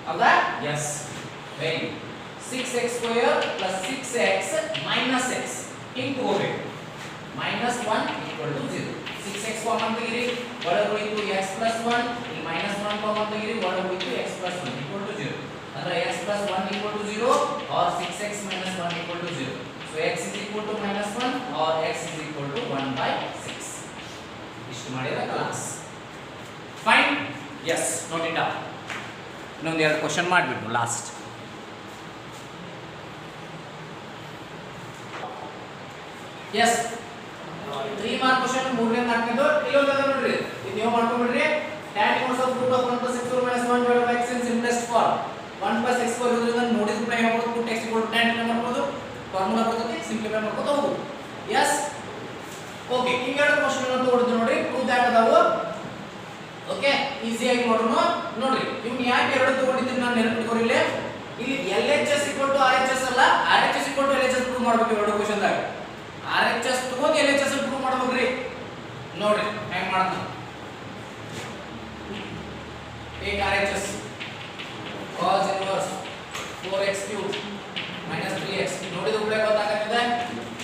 ಹೌದಾ yes very 6x square plus 6x minus x into ಹೋಗಬೇಕು minus 1 equal to 0 6x common ತೆಗಿರಿ ಒಳಗೆ ಉಳಿತು x plus 1 ಇಲ್ಲಿ minus 1 ಕಾಮನ್ ತೆಗಿರಿ ಒಳಗೆ ಉಳಿತು x plus 1 equal to 0 ಅಂದ್ರೆ x plus 1 equal to 0 or 6x minus 1 equal to 0 so x is equal to minus 1 or x is equal to 1 by 6 ಇಷ್ಟು ಮಾಡಿದ್ರೆ class fine yes note it down ಇನ್ನೊಂದು ಎರಡು ಕ್ವೆಶ್ಚನ್ ಮಾಡಿಬಿಟ್ಟು ಲಾಸ್ಟ್ ಎಸ್ 3 ಮಾರ್ಕ್ ಕ್ವೆಶ್ಚನ್ ಮೂರನೇ ನಾಲ್ಕನೇದು ಇಲ್ಲೊಂದು ಅದ ನೋಡ್ರಿ ಇದು ನೀವು ಮಾಡ್ಕೊಂಡ್ಬಿಡ್ರಿ tan inverse of root of 1 plus x square minus 1 divided by x in simplest form 1 plus x square ಇರೋದ್ರಿಂದ ನೋಡಿದ ಕೂಡ ಹೇಳ್ಬೋದು put x equal to tan ಮಾಡ್ಬೋದು ಫಾರ್ಮುಲಾ ಬರ್ತದೆ ಸಿಂಪ್ಲಿಫೈ ಮಾಡ್ಕೊತಾ ಹೋಗು ಎಸ್ ಓಕೆ ಈಗ ಎರಡು ಕ್ವೆಶ್ಚನ್ ಅಂತ ಹೊಡೆದು ನೋಡ್ರಿ ಪ್ರೂವ್ ದ್ಯಾಟ್ ಅದಾವು ಓಕೆ ಈಜಿ ಆಗಿ ಮಾಡೋಣ ನೋಡ್ರಿ ಇವ್ನು ಯಾಕೆ ಎರಡು ತಗೊಂಡಿದ್ದೀನಿ ನಾನು ನೆನಪಿಟ್ಕೊರಿಲ್ಲ ಇಲ್ಲಿ LHS RHS ಅಲ್ಲ RHS LHS ಪ್ರೂವ್ ಮಾಡಬೇಕು ಎರಡು ಕ್ವೆಶ್ಚನ್ ದಾಗ RHS ತಗೊಂಡು LHS ಪ್ರೂವ್ ಮಾಡಬೇಕ್ರಿ ನೋಡ್ರಿ ಹೆಂಗ್ ಮಾಡ್ತಾನೆ एक RHS cos inverse 4x cube minus 3x ನೋಡಿದ ಕೂಡಲೇ ಗೊತ್ತಾಗುತ್ತೆ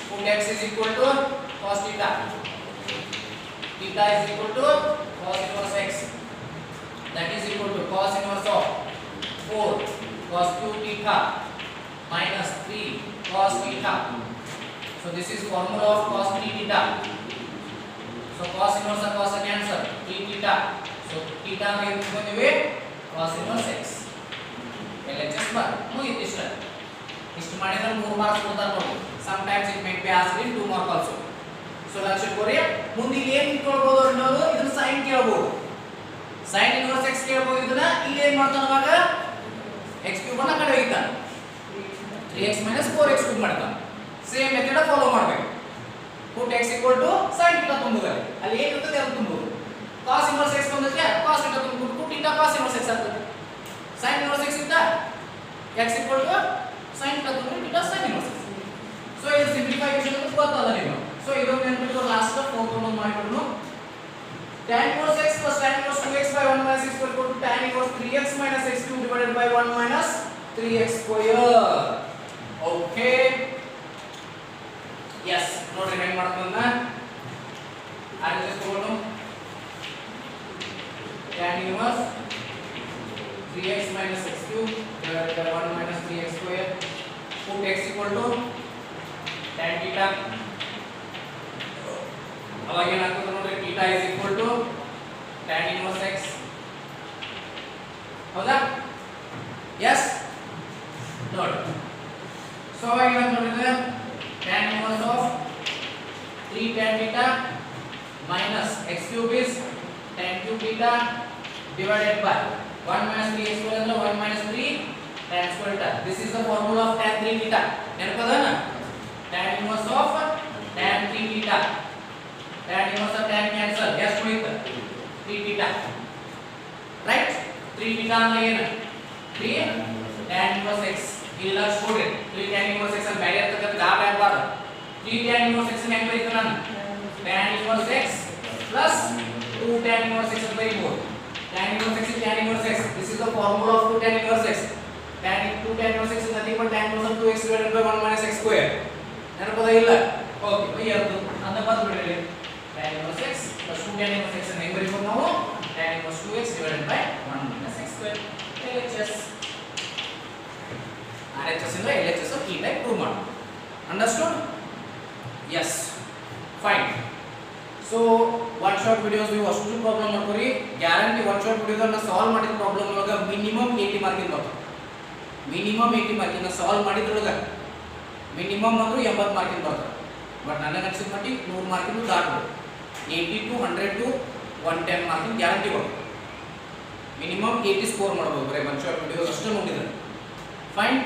put x is equal to cos theta theta is equal to cos inverse x that is equal to cos inverse of 4 cos cube theta minus 3 cos theta. So this is formula of cos 3 theta. So cos inverse and cos cancel 3 theta. So theta में ಬಂದಿವೆ cos inverse x. LHS bar ಮುಗಿತು ಇಷ್ಟು ಮಾಡಿದ್ರೆ 3 ಮಾರ್ಕ್ಸ್ ಕೊಡ್ತಾರೆ ನೋಡಿ. Sometimes it may be asked in 2 mark also. So lakh ಕೊರಿ ಮುಂದೆ ಏನು ಕೇಳಬಹುದು ಅನ್ನೋದು ಇದನ್ನ sin ಕೇಳಬಹುದು. sin inverse x ಕೇಳಬಹುದು ಇದನ್ನ ಇಲ್ಲಿ ಏನು ಮಾಡ್ತಾನೆ ಅವಾಗ x cube ಅನ್ನು ಕಡೆ ಒಯ್ತಾನೆ 3x minus 4x cube ಮಾಡ್ತಾನೆ ಸೇಮ್ ಮೆಥಡ್ ಫಾಲೋ ಮಾಡಬೇಕು put x equal to sin theta ತುಂಬುತ್ತಾರೆ ಅಲ್ಲಿ ಏನು ಇರ್ತದೆ ಅದು ತುಂಬುವುದು cos inverse x ಬಂದಕ್ಕೆ cos theta ತುಂಬುವುದು put theta cos inverse x ಆಗ್ತದೆ sin inverse x ಇದ್ದ x equal to sin theta ತುಂಬುವುದು theta sin inverse x so ಇದು ಸಿಂಪ್ಲಿಫಿಕೇಶನ್ ಗೊತ್ತಲ್ಲ ನಿಮಗೆ ಸೊ ಇದೊಂದು ನೆನಪಿಟ್ಟು ಲಾಸ್ಟ್ ಫೋರ್ತ್ ಒಂದು ಮಾಡಿಕೊಂಡು tan inverse x plus tan inverse 2x by 1 minus x square equal to tan inverse 3x minus x cube divided by 1 minus 3x square. Okay. Yes. ನೋಡ್ರಿ ಹೆಂಗ್ ಮಾಡ್ಕೊಂಡ ಆರ್ಜಸ್ ತಗೊಂಡು tan inverse 3x minus x cube divided by 1 minus 3x square. Put x equal to tan theta. ಅವಾಗ ಏನಾಗ್ತದೆ ನೋಡ್ರಿ theta is equal to tan inverse x ಹೌದಾ yes ನೋಡಿ ಸೊ ಅವಾಗ ಏನಾಗ್ತದೆ tan inverse of 3 tan theta minus x cube is tan cube theta divided by 1 minus 3x square ಅಂದ್ರೆ 1 minus 3 tan square theta. This is the formula of tan 3 theta. ನೆನಪದನ tan inverse of tan 3 theta. tan inverse of tan cancel yes ಉಳಿಯುತ್ತೆ 3 theta right 3 theta ಅಂದ್ರೆ ಏನು 3 tan inverse x ಇಲ್ಲ ಸ್ಟೂಡೆಂಟ್ 3 tan inverse x ಅನ್ನು ಬೇರೆ ಇರ್ತಕ್ಕಂಥ ಗಾಬರಿ ಆಗಬಾರದು 3 tan inverse x ಅನ್ನು ಹೆಂಗೆ ಬರೀತೀನಿ ನಾನು tan inverse x plus 2 tan inverse x ಅಂತ ಬರೀಬಹುದು tan inverse x is tan inverse x this is the formula of 2 tan inverse x tan 2 tan inverse x is nothing but tan inverse of 2x divided by 1 minus x square ನೆನಪದ ಇಲ್ಲ ಓಕೆ ಬೈ ಅದು ಅಂತ ಬರ್ಬಿಡ್ರಿ tan inverse x plus 2 tan inverse x ಅನ್ನು ಹೆಂಗೆ ಬರೀಬಹುದು ನಾವು tan inverse 2x divided by 1 minus x square LHS RHS ಇಂದ LHS of ಈ ಟೈಪ್ ಪ್ರೂವ್ ಮಾಡಿ understood yes fine so one shot videos ನೀವು ಅಷ್ಟು ಪ್ರಾಬ್ಲಮ್ ಮಾಡ್ಕೊರಿ ಗ್ಯಾರಂಟಿ one shot videos ಅನ್ನು ಸಾಲ್ವ್ ಮಾಡಿದ ಪ್ರಾಬ್ಲಮ್ ಒಳಗ ಮಿನಿಮಮ್ 80 ಮಾರ್ಕಿಂಗ್ ಬರ್ತದೆ ಮಿನಿಮಮ್ 80 ಮಾರ್ಕಿಂಗ್ ಸಾಲ್ವ್ ಮಾಡಿದ್ರೊಳಗ ಮಿನಿಮಮ್ ಅಂದ್ರೆ 80 ಮಾರ್ಕಿಂಗ್ ಬರ್ತದೆ ಬಟ್ ನನಗೆ ಅನ್ಸಿದ ಮಟ್ಟಿಗೆ 100 ಮಾರ್ಕಿಂಗ್ ದಾಟಬಹುದು 80 to 100 to 110 ಮಾರ್ಕಿಂಗ್ ಗ್ಯಾರಂಟಿ ಬರ್ತದೆ ಮಿನಿಮಮ್ 80 ಸ್ಕೋರ್ ಮಾಡಬಹುದು ಬರೀ one shot videos ಅಷ್ಟು ನೋಡಿದ್ರೆ ಫೈನ್